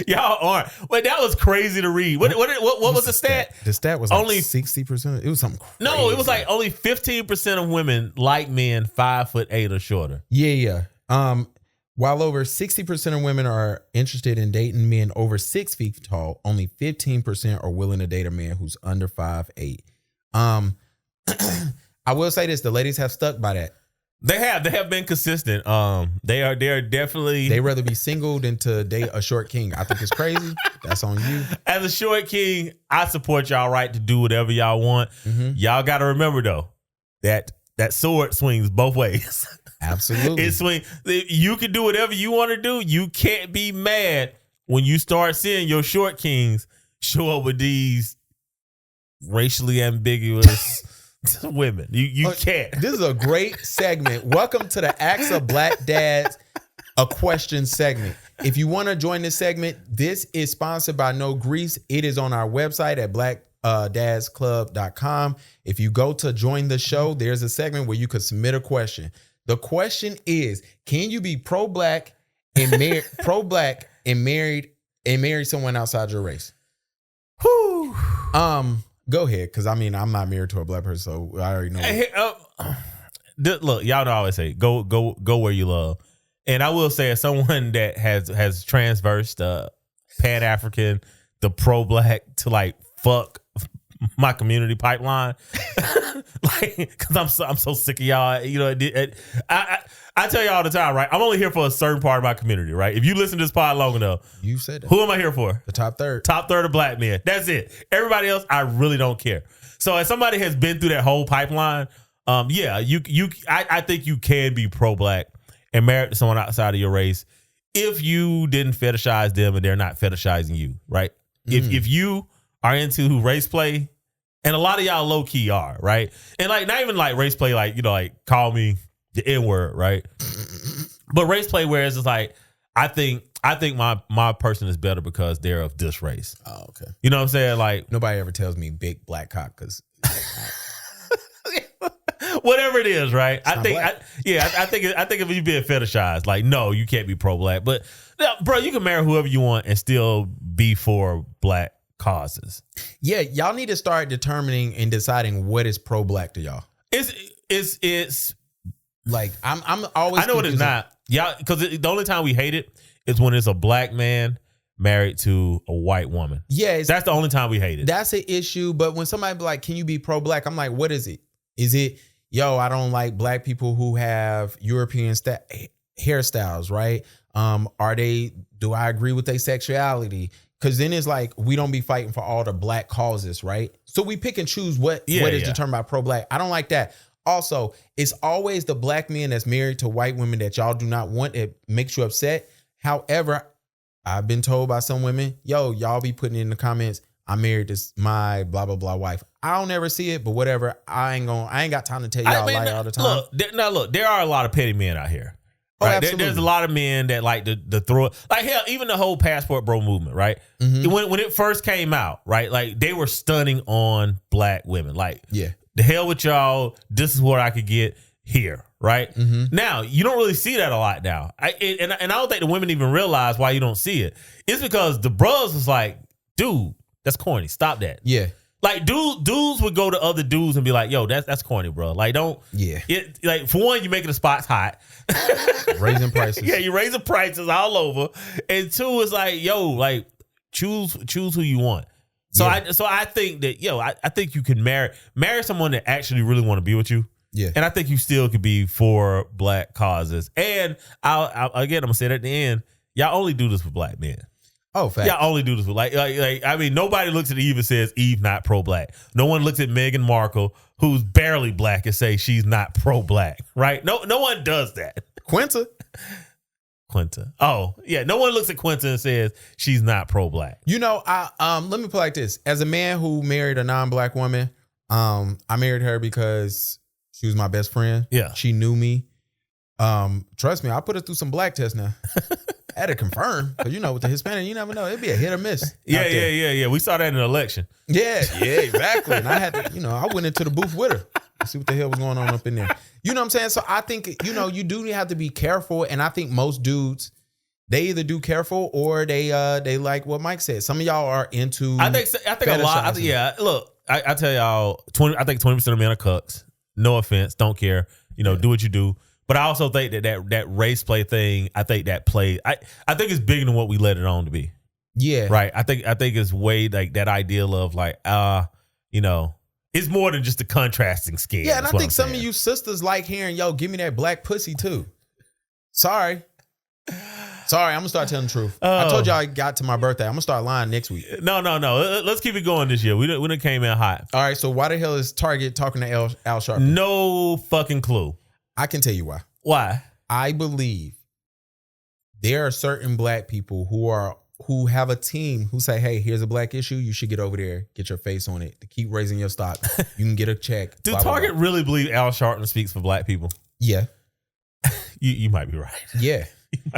Y'all aren't. Wait, that was crazy to read. What was the stat? The stat was only 60%. It was something crazy. No, it was like only 15% of women like men 5'8" or shorter. Yeah. While over 60% of women are interested in dating men over 6 feet tall, only 15% are willing to date a man who's under 5'8". I will say this: the ladies have stuck by that. They have been consistent. They are definitely. They rather be single than to date a short king. I think it's crazy. That's on you. As a short king, I support y'all right to do whatever y'all want. Mm-hmm. Y'all got to remember though that sword swings both ways. Absolutely. It swings. You can do whatever you want to do. You can't be mad when you start seeing your short kings show up with these racially ambiguous women. You can't. This is a great segment. Welcome to the Acts of Black Dads, a question segment. If you want to join this segment, this is sponsored by No Grease. It is on our website at blackdadsclub.com. If you go to join the show, there's a segment where you could submit a question. The question is, can you be pro-black and marry someone outside your race? Whew. Go ahead, because I mean I'm not married to a black person, so I already know. Hey, look, y'all know I always say go where you love, and I will say as someone that has transversed Pan African, the pro black to like fuck my community pipeline, like because I'm so sick of y'all. You know, I tell y'all all the time, right? I'm only here for a certain part of my community, right? If you listen to this pod long enough, You said that. who am I here for? The top third. Top third of black men. That's it. Everybody else, I really don't care. So as somebody has been through that whole pipeline, I think you can be pro-black and married to someone outside of your race if you didn't fetishize them and they're not fetishizing you, right? If you are into race play, and a lot of y'all low key are, right? And like not even like race play, like, you know, like call me the N-word, right? But race play where it's just like, I think my person is better because they're of this race. Oh, okay. You know what I'm saying? Like Nobody ever tells me big black cock because whatever it is, right? I think if you being fetishized, like no, you can't be pro-black. But bro, you can marry whoever you want and still be for black causes. yeah, y'all need to start determining and deciding what is pro-black to y'all. It's Like I'm always. I know what it's not. Yeah, because the only time we hate it is when it's a black man married to a white woman. Yeah, That's the only time we hate it. that's an issue. But when somebody be like, "Can you be pro-black?" I'm like, "What is it? Is it I don't like black people who have European hairstyles, right? Do I agree with their sexuality?" Because then it's like we don't be fighting for all the black causes, right? So we pick and choose what is determined by pro-black. I don't like that. Also, it's always the black men that's married to white women that y'all do not want. It makes you upset. However, I've been told by some women, y'all be putting in the comments, I'm married to my blah, blah, blah wife. I don't ever see it, but whatever. I ain't got time to tell y'all lie all the time. Look, there are a lot of petty men out here. Oh, Right? absolutely. There's a lot of men that like to throw it. Like hell, even the whole passport bro movement, right? Mm-hmm. When it first came out, right? Like they were stunning on black women. Like, Yeah. the hell with y'all. This is what I could get here, right? Mm-hmm. Now, you don't really see that a lot now. And I don't think the women even realize why you don't see it. It's because the bros was like, dude, that's corny. Stop that. Yeah. Like dudes would go to other dudes and be like, yo, that's corny, bro. Like like for one, you making the spots hot. Raising prices. Yeah, you're raising prices all over. And two, it's like, yo, like choose who you want. So I think that, I think you can marry someone that actually really want to be with you. Yeah. And I think you still could be for black causes. And I'm gonna say it at the end, y'all only do this with black men. Oh, fact. Y'all only do this with like I mean, nobody looks at Eve and says Eve not pro-black. No one looks at Meghan Markle, who's barely black, and say she's not pro-black, right? No one does that. Quinta. Oh, yeah. No one looks at Quinta and says she's not pro-black. Let me put it like this. As a man who married a non-black woman, I married her because she was my best friend. Yeah. She knew me. Trust me, I put her through some black tests now. I had to confirm. Because with the Hispanic, you never know. It'd be a hit or miss. Yeah. We saw that in the election. Yeah, exactly. And I had to, I went into the booth with her to see what the hell was going on up in there. You know what I'm saying? So I think, you do have to be careful. And I think most dudes, they either do careful or they like what Mike said. Some of y'all are into. I think a lot. Look, I tell y'all, I think 20% of men are cucks. No offense, don't care. Do what you do. But I also think that race play thing, I think that play, I think it's bigger than what we let it on to be. Yeah. Right. I think it's way like that idea of like, it's more than just a contrasting scheme. Yeah, and I think some of you sisters like hearing, give me that black pussy too. Sorry, I'm gonna start telling the truth. I told y'all I got to my birthday. I'm gonna start lying next week. No. Let's keep it going this year. We done came in hot. All right, so why the hell is Target talking to Al Sharpe? No fucking clue. I can tell you why. Why? I believe there are certain black people who have a team who say, hey, here's a black issue. You should get over there, get your face on it to keep raising your stock. You can get a check. Do Target really believe Al Sharpton speaks for black people? Yeah. You might be right. Yeah.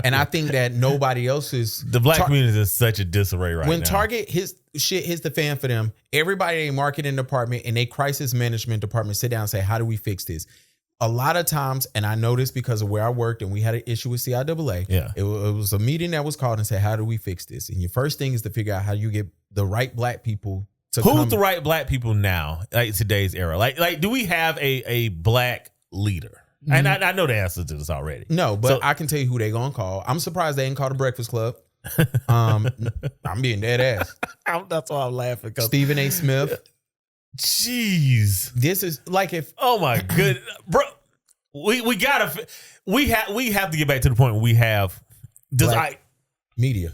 And I think that nobody else is. The black community is in such a disarray right now. When Target hits the fan for them, everybody in marketing department and a crisis management department sit down and say, how do we fix this? a lot of times, and I know this because of where I worked and we had an issue with CIAA. Yeah. It was a meeting that was called and said, how do we fix this? And your first thing is to figure out how you get the right black people to come. Who's the right black people now, like today's era? Like, do we have a black leader? And I know the answer to this already. No, but So- I can tell you who they gonna call. I'm surprised they didn't call the Breakfast Club. I'm being dead ass. That's why I'm laughing. Stephen A. Smith. Jeez. This is like if Oh my good, bro. We have to get back to the point where we have this. Black media.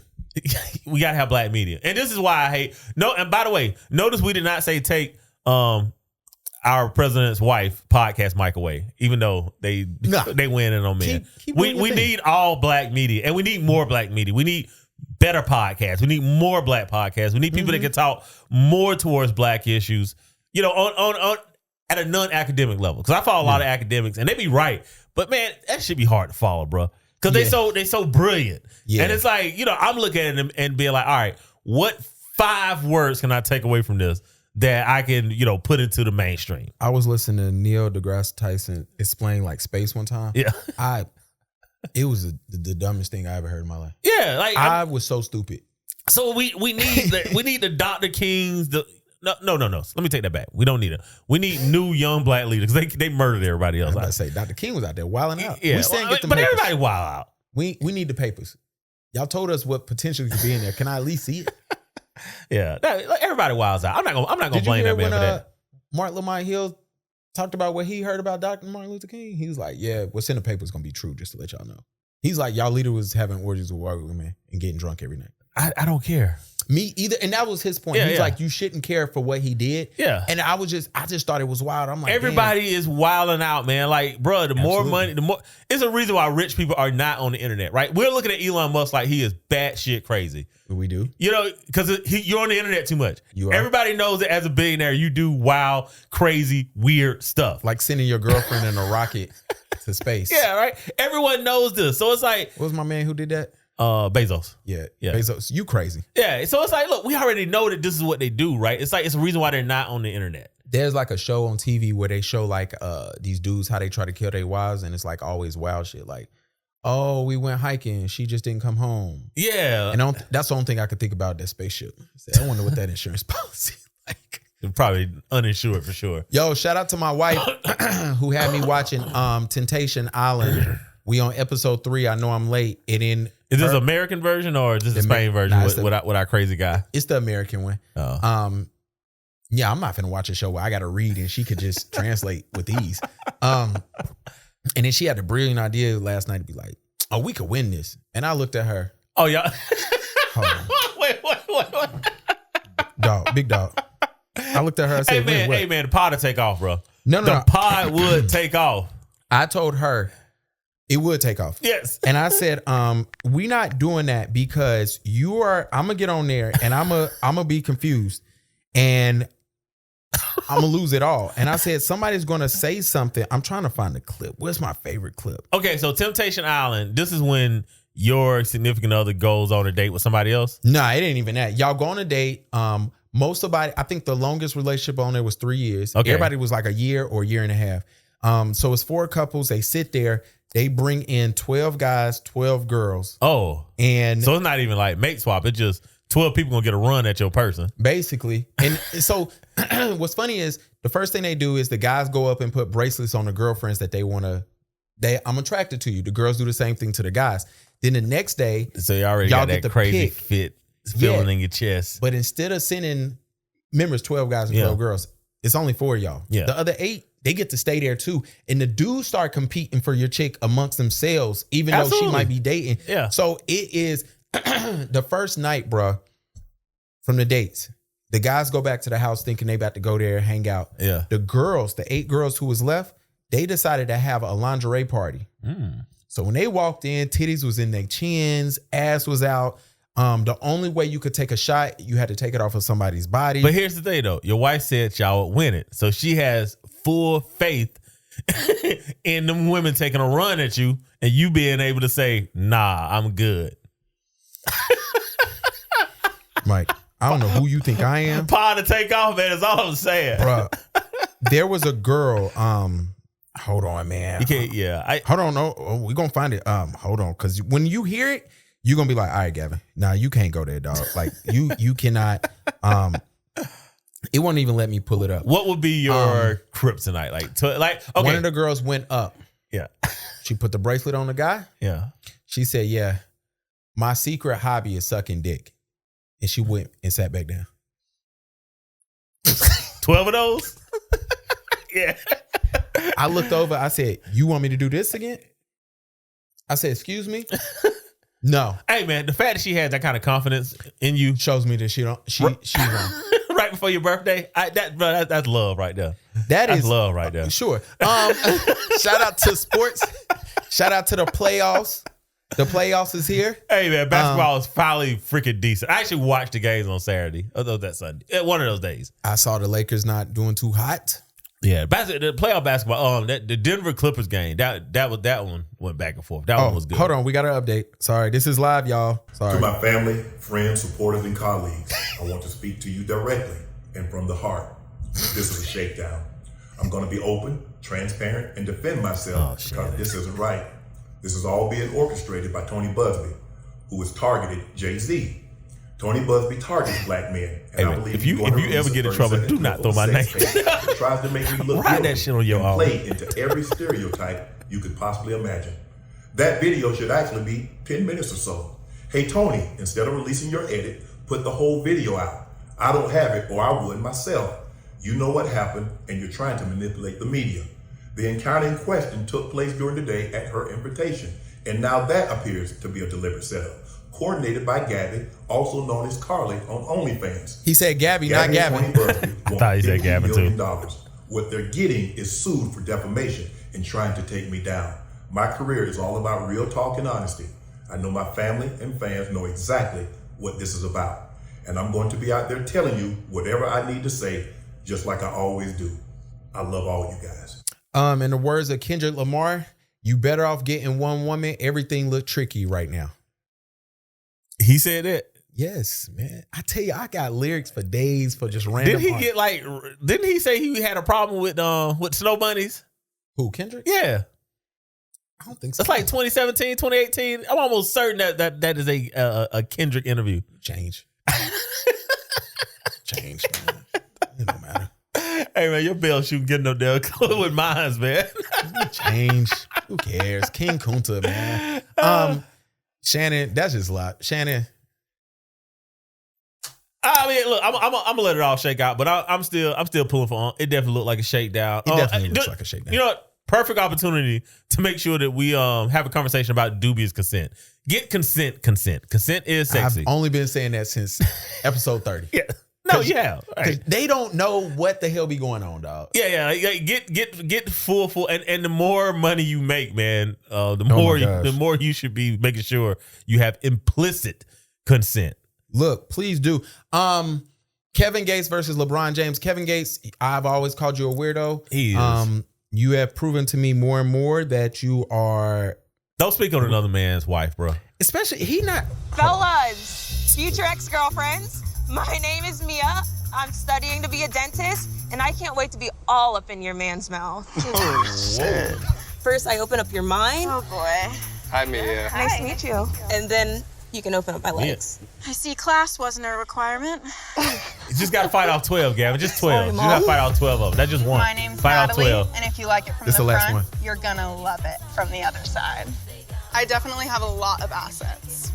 We gotta have black media, and this is why I hate. No, and by the way, notice we did not say take our president's wife podcast mic away, even though they winning on men. Keep doing your we thing. need all black media, and we need more black media. We need better podcasts. We need more black podcasts. We need people that can talk more towards black issues. You know, on at a non-academic level, because I follow a lot of academics, and they be right, but man, that should be hard to follow, bro. Because they so brilliant, and it's like, you know, I'm looking at them and being like, all right, what 5 words can I take away from this that I can, you know, put into the mainstream? I was listening to Neil deGrasse Tyson explain like space one time. Yeah, it was the dumbest thing I ever heard in my life. yeah, like I was so stupid. so we need the Dr. Kings. No. Let me take that back. We don't need it. We need new young black leaders. They murdered everybody else. I was about to say Dr. King was out there wilding out. Yeah, We still ain't get the but papers. everybody wild out. We need the papers. Y'all told us what potentially could be in there. Can I at least see it? Yeah, everybody wilds out. I'm not gonna Did you blame hear that man when for that. Martin Lamont Hill talked about what he heard about Dr. Martin Luther King? He was like, yeah, what's in the paper is going to be true, just to let y'all know. He's like, y'all leader was having orgies with white women and getting drunk every night. I don't care. Me either. And that was his point. Yeah, He's yeah. like, you shouldn't care for what he did. Yeah. And I just thought it was wild. I'm like, Everybody is wilding out, man. Like, bro, the more money, the more. It's a reason why rich people are not on the internet, right? We're looking at Elon Musk like he is batshit crazy. damn, we do. You know, because you're on the internet too much. You are. Everybody knows that as a billionaire, you do wild, crazy, weird stuff. Like sending your girlfriend in a rocket to space. Yeah, right? Everyone knows this. So it's like, What was my man who did that? Bezos. Yeah. Yeah. Bezos, you crazy. Yeah. So it's like, look, we already know that this is what they do, right? It's like, it's a reason why they're not on the internet. There's like a show on TV where they show like these dudes how they try to kill their wives, and it's like always wild shit. Like, oh, we went hiking, she just didn't come home. Yeah. And that's the only thing I could think about that spaceship. I wonder what that insurance policy like. Probably uninsured for sure. Yo, shout out to my wife who had me watching Temptation Island. We on episode 3. I know I'm late. Is this American version or is this the Spain version with our crazy guy? It's the American one. Oh. Yeah, I'm not finna watch a show where I gotta read and she could just translate with ease. And then she had the brilliant idea last night to be like, oh, we could win this. And I looked at her. Oh, yeah. Hold on. Wait. Dog, big dog. I looked at her and said, Hey man, the pod would take off, bro. No. The pod would take off. I told her it would take off. Yes. And I said, we not doing that because I'm gonna get on there and I'm gonna be confused and I'm gonna lose it all. And I said, somebody's gonna say something. I'm trying to find the clip. Where's my favorite clip? Okay, so Temptation Island, this is when your significant other goes on a date with somebody else? No, it ain't even that. Y'all go on a date. I think the longest relationship on there was 3 years. Okay. Everybody was like a year or a year and a half. So it's 4 couples. They sit there. They bring in 12 guys, 12 girls. Oh. And So it's not even like mate swap. It's just 12 people gonna get a run at your person. basically. And so what's funny is the first thing they do is the guys go up and put bracelets on the girlfriends that I'm attracted to you. The girls do the same thing to the guys. Then the next day, So you already Y'all got get that the crazy pick. fit feeling Yeah. in your chest. but instead of sending members 12 guys and 12 girls, it's only 4 of y'all. Yeah. The other 8, they get to stay there too. And the dudes start competing for your chick amongst themselves, even though Absolutely. she might be dating. Yeah. So it is the first night, bruh, from the dates. The guys go back to the house thinking they about to go there and hang out. Yeah. The girls, the 8 girls who was left, they decided to have a lingerie party. So when they walked in, titties was in their chins, ass was out. The only way you could take a shot, you had to take it off of somebody's body. But here's the thing though. Your wife said y'all would win it. So she has full faith in them women taking a run at you and you being able to say, nah, I'm good. Mike, I don't know who you think I am. Pod to take off, man. That's all I'm saying. Bruh, there was a girl, Hold on, man. You can't. Yeah. Hold on. No, we're gonna find it. Hold on, because when you hear it, you're gonna be like, all right, Gavin. Nah, you can't go there, dog. Like you cannot. It won't even let me pull it up. What would be your kryptonite? Okay. One of the girls went up. Yeah. She put the bracelet on the guy. Yeah. She said, yeah, my secret hobby is sucking dick. And she went and sat back down. 12 of those? Yeah. I looked over. I said, you want me to do this again? I said, excuse me? No. Hey, man, the fact that she had that kind of confidence in you shows me that she's wrong. Right before your birthday, that's love right there. That's love right there. Sure. Shout out to sports. Shout out to the playoffs. The playoffs is here. Hey, man, basketball is finally freaking decent. I actually watched the games on Saturday. Although that Sunday. One of those days. I saw the Lakers not doing too hot. Yeah, the playoff basketball. The Denver Clippers game. That one went back and forth. That one was good. Hold on, we got an update. Sorry, this is live, y'all. Sorry. To my family, friends, supporters, and colleagues, I want to speak to you directly and from the heart. This is a shakedown. I'm going to be open, transparent, and defend myself because this isn't right. This is all being orchestrated by Tony Busby, who has targeted Jezzy. Tony Busby targets black men. And I believe if you ever get in trouble, do not throw my name. It tries to make me look Write that shit on your arm. Play into every stereotype you could possibly imagine. That video should actually be 10 minutes or so. Hey, Tony, instead of releasing your edit, put the whole video out. I don't have it, or I would myself. You know what happened, and you're trying to manipulate the media. The encounter in question took place during the day at her invitation, and now that appears to be a deliberate setup. Coordinated by Gavin, also known as Carly on OnlyFans. He said Gabby, not Gavin. I thought he said Gavin too. What they're getting is sued for defamation and trying to take me down. My career is all about real talk and honesty. I know my family and fans know exactly what this is about. And I'm going to be out there telling you whatever I need to say, just like I always do. I love all you guys. In the words of Kendrick Lamar, you better off getting one woman. Everything look tricky right now. He said that. Yes, man. I tell you, I got lyrics for days for just random. Didn't he say he had a problem with snow bunnies? Who, Kendrick? Yeah. I don't think so. It's like 2017, 2018. I'm almost certain that is a Kendrick interview. Change, man. It don't matter. Hey, man, your bell shooting getting no damn clue with mines, man. Change. Who cares? King Kunta, man. Shannon, that's just a lot. Shannon. I mean, look, I'm gonna let it all shake out, but I'm still pulling for. It definitely looked like a shakedown. It definitely looks like a shakedown. You know what? Perfect opportunity to make sure that we have a conversation about dubious consent. Get consent. Consent is sexy. I've only been saying that since episode 30. Yeah. No, yeah. Right. They don't know what the hell be going on, dog. Yeah. Get full, and the more money you make, man, the more you should be making sure you have implicit consent. Look, please do. Kevin Gates versus LeBron James. Kevin Gates, I've always called you a weirdo. He is. You have proven to me more and more that you are. Don't speak on another man's wife, bro. Especially he not. Fellas, future ex-girlfriends. My name is Mia. I'm studying to be a dentist, and I can't wait to be all up in your man's mouth. Oh, shit. First, I open up your mind. Oh, boy. Hi, Mia. Nice to meet you. And then you can open up my legs. I see class wasn't a requirement. You just got to fight off 12, Gavin. Just 12. You got to fight off 12 of them. That's just one. My name's fight Natalie, off 12. and if you like it from This the the last front, one. you're gonna love it from the other side. I definitely have a lot of assets.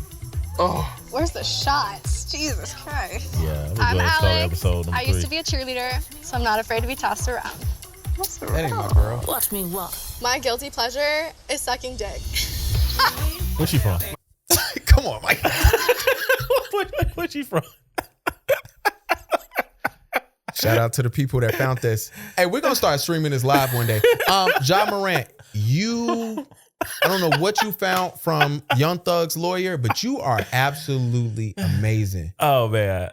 Oh. Where's the shots? Jesus Christ. Yeah, I'm Alex. Episode number I used 3. to be a cheerleader, so I'm not afraid to be tossed around. That ain't my girl. Watch me walk. My guilty pleasure is sucking dick. Where's she from? Come on, Mike. Where's she from? Shout out to the people that found this. Hey, we're gonna start streaming this live one day. Ja Morant, I don't know what you found from Young Thug's lawyer, but you are absolutely amazing. Oh man.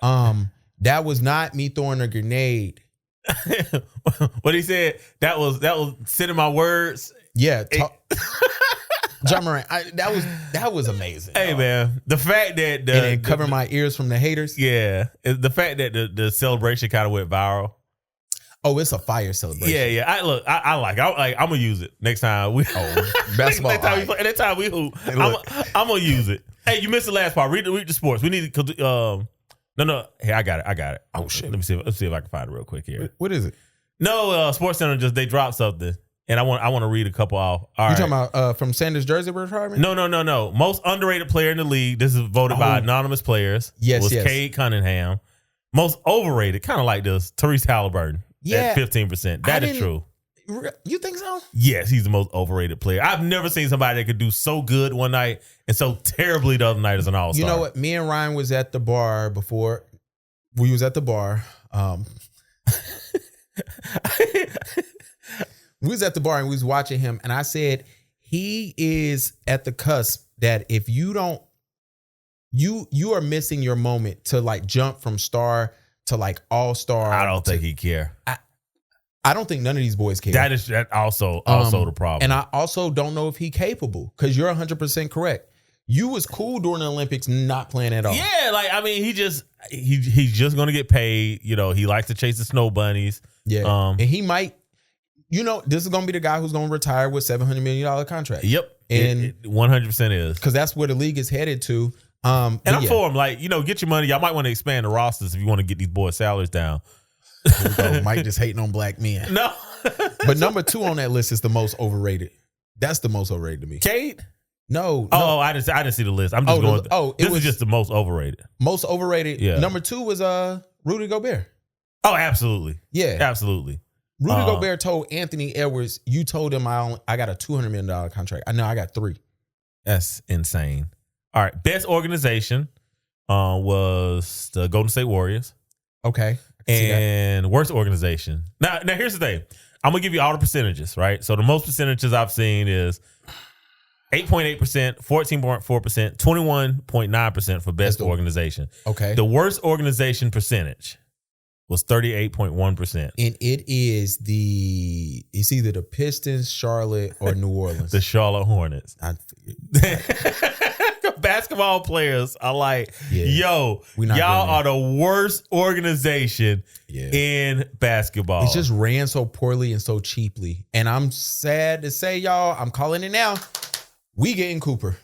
That was not me throwing a grenade. What he said, that was sending my words. Yeah, Ja Morant, that was amazing. Hey man, the fact that and then cover my ears from the haters. Yeah, the fact that the celebration kind of went viral. Oh, it's a fire celebration. Yeah. I like. I'm gonna use it next time we. Basketball. Next time we hoop, I'm gonna use it. Hey, you missed the last part. Read the sports. We need to. No. Hey, I got it. Oh shit. Let's see if I can find it real quick here. What is it? No, Sports Center they dropped something, and I want to read a couple off. All right. Talking about from Sanders jersey retirement? No. Most underrated player in the league. This is voted by anonymous players. Yes. Cade Cunningham. Most overrated, kind of like this, Tyrese Halliburton. Yeah, at 15%. That is true. You think so? Yes, he's the most overrated player. I've never seen somebody that could do so good one night and so terribly the other night as an all-star. You know what? Me and Ryan was at the bar before. We was at the bar. We was at the bar and we was watching him, and I said he is at the cusp that if you don't, you are missing your moment to like jump from star to like all-star. I don't think he care. I don't think none of these boys care. That also the problem. And I also don't know if he capable, because you're 100% correct. You was cool during the Olympics not playing at all. Yeah, like I mean, he's just gonna get paid. You know, he likes to chase the snow bunnies. Yeah, and he might. You know, this is gonna be the guy who's gonna retire with $700 million contract. Yep, and 100% is, because that's where the league is headed to. And I'm for him. Like, you know, get your money. Y'all might want to expand the rosters if you want to get these boys' salaries down. Mike just hating on black men. No, but number 2 on that list is the most overrated. That's the most overrated to me. Cade? No. Oh, I didn't see the list. I'm just going. This is just the most overrated. Most overrated. Yeah. Number 2 was Rudy Gobert. Oh, absolutely. Yeah, absolutely. Rudy Gobert told Anthony Edwards, "You told him I got a $200 million contract. I know I got 3." That's insane. All right, best organization was the Golden State Warriors. Okay. And worst organization. Now here's the thing. I'm gonna give you all the percentages, right? So the most percentages I've seen is 8.8%, 14.4%, 21.9% for best organization. Okay. The worst organization percentage was 38.1%. And it's either the Pistons, Charlotte, or New Orleans. The Charlotte Hornets. I figured. Basketball players are like, y'all are the worst organization in basketball. It's just ran so poorly and so cheaply. And I'm sad to say, y'all, I'm calling it now. We getting Cooper.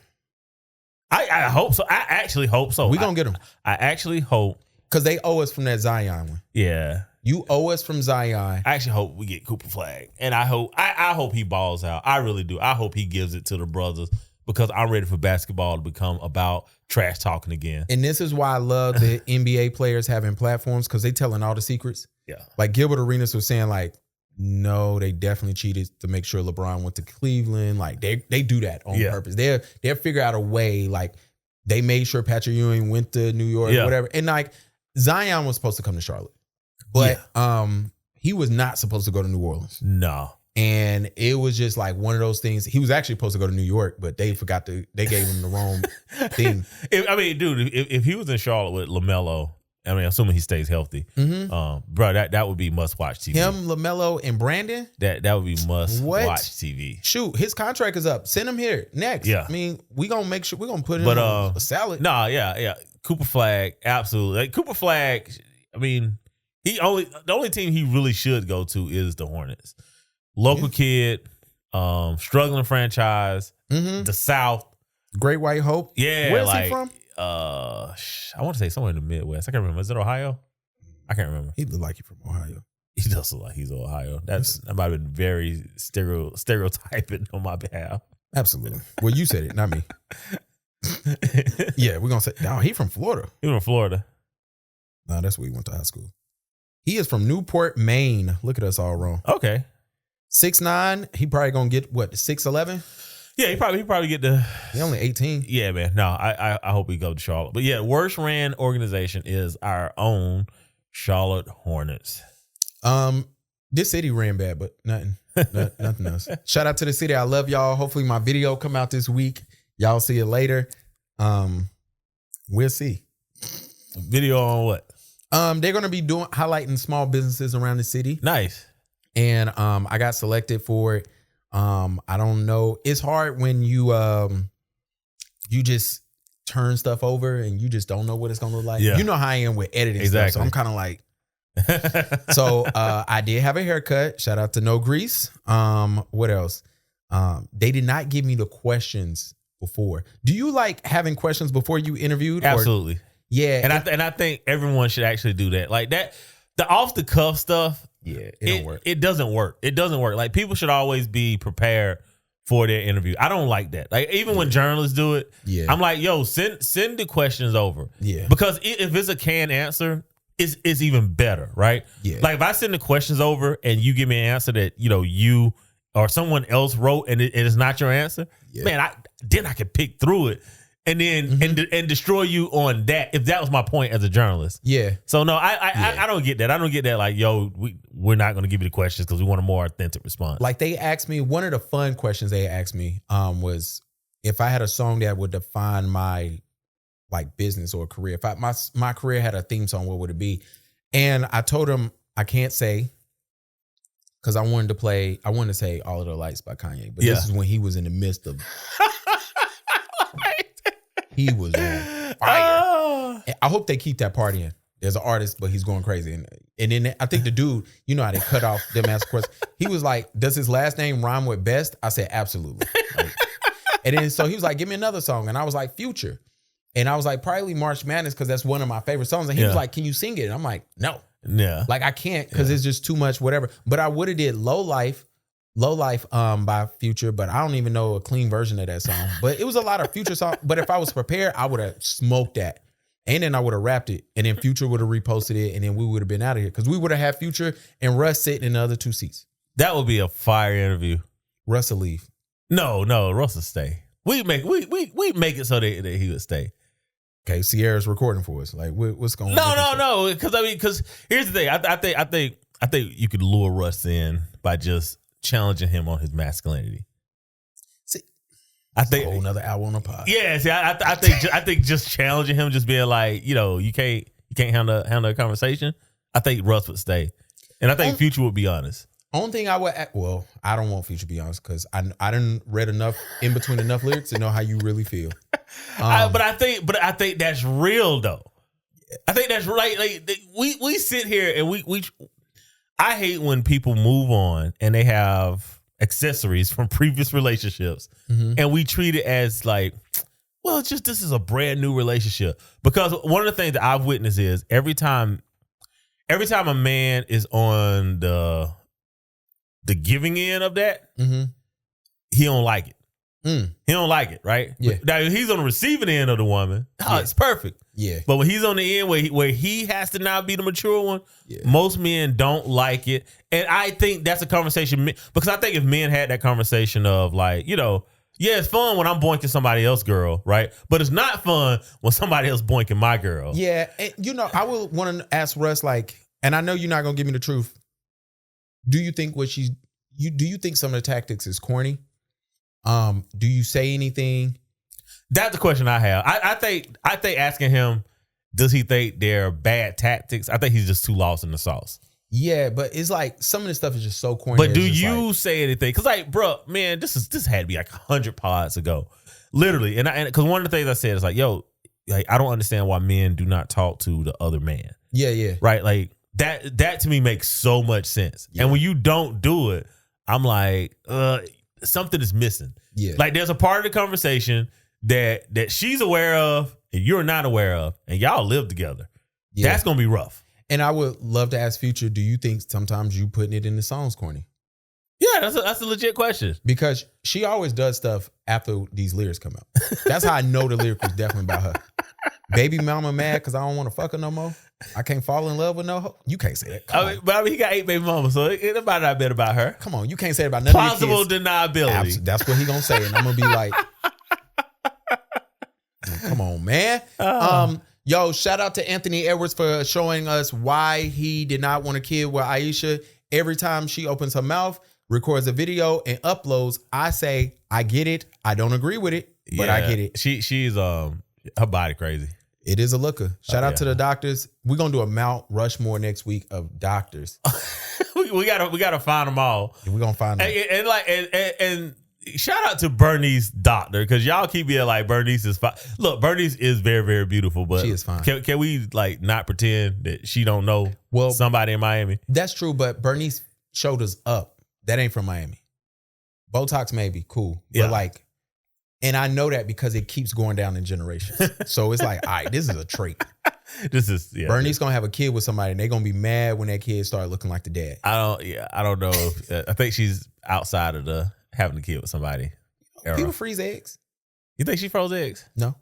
I hope so. I actually hope so. We gonna get him. I actually hope. Because they owe us from that Zion one. Yeah. You owe us from Zion. I actually hope we get Cooper Flag. And I hope he balls out. I really do. I hope he gives it to the brothers, because I'm ready for basketball to become about trash talking again. And this is why I love the NBA players having platforms, because they telling all the secrets. Yeah. Like Gilbert Arenas was saying, like, no, they definitely cheated to make sure LeBron went to Cleveland. Like they do that on purpose. They'll figure out a way. Like they made sure Patrick Ewing went to New York, whatever. And like Zion was supposed to come to Charlotte, but he was not supposed to go to New Orleans. No. And it was just like one of those things. He was actually supposed to go to New York, but they gave him the wrong thing. If he was in Charlotte with LaMelo, I mean, assuming he stays healthy, bro, that would be must watch TV. Him, LaMelo, and Brandon. That would be must watch TV. Shoot, his contract is up. Send him here next. Yeah, I mean, we gonna make sure we gonna put him on a salad. Nah, yeah. Cooper Flag, absolutely. Like, Cooper Flag. I mean, the only team he really should go to is the Hornets. Local kid, struggling franchise, the South, Great White Hope. Yeah, where's he from? I want to say somewhere in the Midwest. I can't remember. Is it Ohio? I can't remember. He look like he's from Ohio. He does look like he's Ohio. That might have been very stereotyping on my behalf. Absolutely. Well, you said it, not me. Yeah, we're gonna say, no, he from Florida. He from Florida. No, that's where he went to high school. He is from Newport, Maine. Look at us all wrong. Okay. 6'9". He probably gonna get what, 6'11"? Yeah, he probably get the. He only 18. Yeah, man. No, I hope he go to Charlotte. But yeah, worst ran organization is our own Charlotte Hornets. This city ran bad, but nothing else. Shout out to the city. I love y'all. Hopefully my video come out this week. Y'all see it later. We'll see. Video on what? They're gonna be highlighting small businesses around the city. Nice. And I got selected for it. I don't know. It's hard when you just turn stuff over and you just don't know what it's gonna look like. Yeah. You know how I am with editing exactly. stuff. So I'm kind of like, So I did have a haircut. Shout out to No Grease. What else? They did not give me the questions before. Do you like having questions before you interviewed? Absolutely. Yeah. And I think everyone should actually do that. Like that, the off the cuff stuff. Yeah, it don't work. It doesn't work. It doesn't work. Like people should always be prepared for their interview. I don't like that. Like even when journalists do it, I'm like, yo, send the questions over. Yeah. Because if it's a canned answer, it's even better, right? Yeah. Like if I send the questions over and you give me an answer that you or someone else wrote and it is not your answer, man, I can pick through it. And then and destroy you on that if that was my point as a journalist. Yeah. So no, I don't get that. I don't get that. Like, yo, we're not going to give you the questions because we want a more authentic response. Like they asked me, one of the fun questions they asked me was if I had a song that would define my like business or career. If my career had a theme song, what would it be? And I told them I can't say because I wanted to say All of the Lights by Kanye, but this is when he was in the midst of. He was on fire. I hope they keep that party in. There's an artist, but he's going crazy. And then I think the dude, you know how they cut off them ask questions. He was like, does his last name rhyme with best? I said, absolutely. Like, and then so he was like, give me another song. And I was like, Future. And I was like, probably March Madness because that's one of my favorite songs. And he was like, can you sing it? And I'm like, no. Yeah. Like I can't because it's just too much, whatever. But I would have did Low Life by Future, but I don't even know a clean version of that song. But it was a lot of Future songs. But if I was prepared, I would have smoked that. And then I would have rapped it. And then Future would have reposted it. And then we would have been out of here. Because we would have had Future and Russ sitting in the other two seats. That would be a fire interview. Russ will leave. No, Russ will stay. We make it so that he would stay. Okay, Sierra's recording for us. Like what's going on? No. Because here's the thing. I think you could lure Russ in by just challenging him on his masculinity. See, I think a whole nother hour on the pod. Yeah, see, I think just challenging him, just being like, you can't handle a conversation. I think Russ would stay, and I think Future would be honest. Only thing I would, I don't want Future to be honest because I didn't read enough in between enough lyrics to know how you really feel. But I think that's real though. I think that's right. Like we sit here and we. I hate when people move on and they have accessories from previous relationships and we treat it as like, well, it's just, this is a brand new relationship. Because one of the things that I've witnessed is every time a man is on the giving end of that, he don't like it. He don't like it, right? Yeah. Now, if he's on the receiving end of the woman, it's perfect. Yeah. But when he's on the end where he has to now be the mature one, most men don't like it. And I think that's a conversation, because I think if men had that conversation of like, it's fun when I'm boinking somebody else's girl, right? But it's not fun when somebody else boinking my girl. Yeah. And, I would want to ask Russ, like, and I know you're not going to give me the truth. Do you think do you think some of the tactics is corny? Do you say anything? That's the question I have. I think asking him, does he think they're bad tactics? I think he's just too lost in the sauce. Yeah, but it's like some of this stuff is just so corny. But do you say anything? Because like, bro, man, this had to be like 100 pods ago, literally. And because one of the things I said is like, yo, like I don't understand why men do not talk to the other man. Yeah. Right, like that to me makes so much sense. Yeah. And when you don't do it, I'm like, something is missing. Yeah, like there's a part of the conversation that she's aware of and you're not aware of, and y'all live together. Yeah. That's gonna be rough. And I would love to ask Future, do you think sometimes you putting it in the songs corny? Yeah, that's a legit question. Because she always does stuff after these lyrics come out. That's how I know the lyric was definitely about her. Baby mama mad because I don't want to fuck her no more. I can't fall in love with no hoe. You can't say that. But he got 8 baby mamas, so it might not been about her. Come on, you can't say it about none of your kids. Deniability. That's what he gonna say, and I'm gonna be like, come on, man. Yo, shout out to Anthony Edwards for showing us why he did not want a kid with Aisha. Every time she opens her mouth, records a video, and uploads, I say, I get it. I don't agree with it, but I get it. She's her body crazy. It is a looker. Shout out to the doctors. We're gonna do a Mount Rushmore next week of doctors. we gotta find them all. We're gonna find them. And shout out to Bernice Doctor, because y'all keep being like Bernice is fine. Look, Bernice is very, very beautiful, but she is fine. Can we like not pretend that she don't know somebody in Miami? That's true, but Bernice showed us up. That ain't from Miami. Botox maybe, cool. But like, and I know that because it keeps going down in generations. So it's like, all right, this is a trait. Bernice gonna have a kid with somebody and they're gonna be mad when that kid start looking like the dad. I don't know. I think she's outside of the having a kid with somebody era. People freeze eggs. You think she froze eggs? No.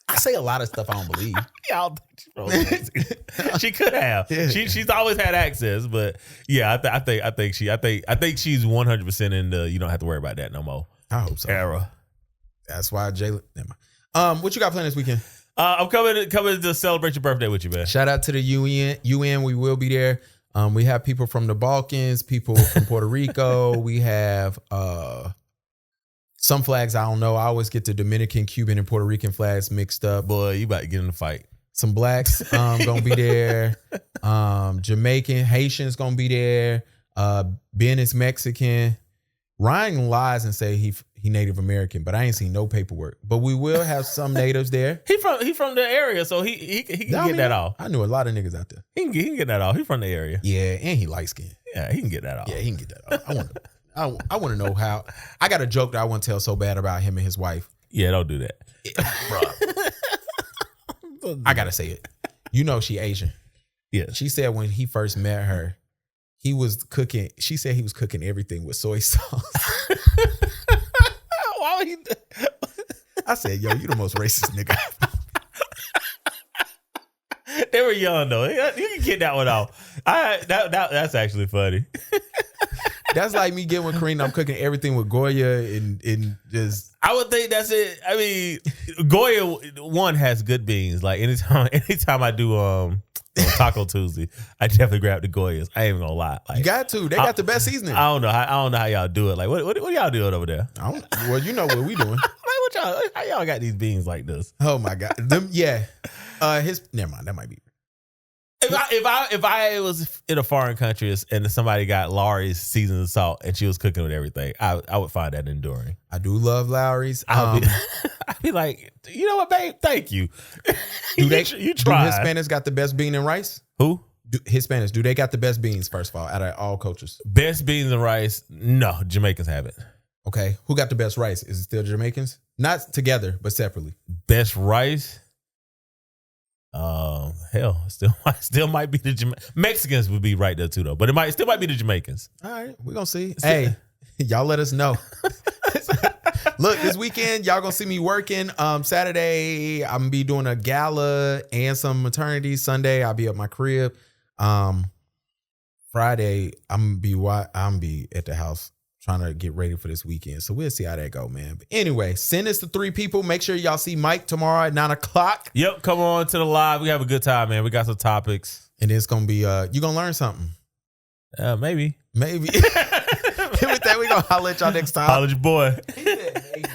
I say a lot of stuff I don't believe. Yeah, I don't think she froze eggs. She could have. Yeah. She's always had access, but yeah, I think she's 100% in the you don't have to worry about that no more. I hope so. Era. That's why Jalen. Never mind. What you got planned this weekend? I'm coming to celebrate your birthday with you, man. Shout out to the UN. We will be there. We have people from the Balkans, people from Puerto Rico. We have some flags I don't know. I always get the Dominican, Cuban, and Puerto Rican flags mixed up. Boy, you about to get in the fight. Some blacks gonna be there. Jamaican, Haitians gonna be there. Ben is Mexican. Ryan lies and say he Native American, but I ain't seen no paperwork. But we will have some natives there. He from the area, so he can get that off. I knew a lot of niggas out there. He can get that off. He from the area. Yeah, and he light skinned. Yeah, he can get that off. Yeah, he can get that off. I want to know how. I got a joke that I want to tell so bad about him and his wife. Yeah, don't do that. Bruh. I got to say it. You know she Asian. Yeah. She said when he first met her, he was cooking. She said he was cooking everything with soy sauce. Why would he? I said, yo, you the most racist nigga. They were young though. You can get that one off. That's actually funny. That's like me getting with Karina. I'm cooking everything with Goya and just. I would think that's it. I mean, Goya one has good beans. Like anytime I do Taco Tuesday, I definitely grab the Goyas. I ain't even gonna lie. Like, you got to. They got the best seasoning. I don't know how y'all do it. Like what y'all doing over there? Well, you know what we doing. Like how y'all got these beans like this? Oh my god. Never mind. That might be. If I was in a foreign country and somebody got Lawry's seasoned salt and she was cooking with everything, I would find that enduring. I do love Lowry's. I'd be like, you know what, babe? Thank you. You try. Do Hispanics got the best bean and rice? Who? Hispanics. Do they got the best beans, first of all, out of all cultures? Best beans and rice? No, Jamaicans have it. Okay. Who got the best rice? Is it still Jamaicans? Not together, but separately. Best rice? Hell, still might be the Mexicans would be right there too though, but it still might be the Jamaicans. All right, we're gonna see. Hey, y'all let us know. Look, this weekend y'all gonna see me working. Saturday I'm gonna be doing a gala and some maternity. Sunday I'll be at my crib. Friday I'm gonna be at the house trying to get ready for this weekend. So we'll see how that go, man. But anyway, send this to 3 people. Make sure y'all see Mike tomorrow at 9:00. Yep, come on to the live. We have a good time, man. We got some topics. And it's going to be, you going to learn something. Maybe. With that, we going to holler at y'all next time. Holler at your boy. He said, maybe.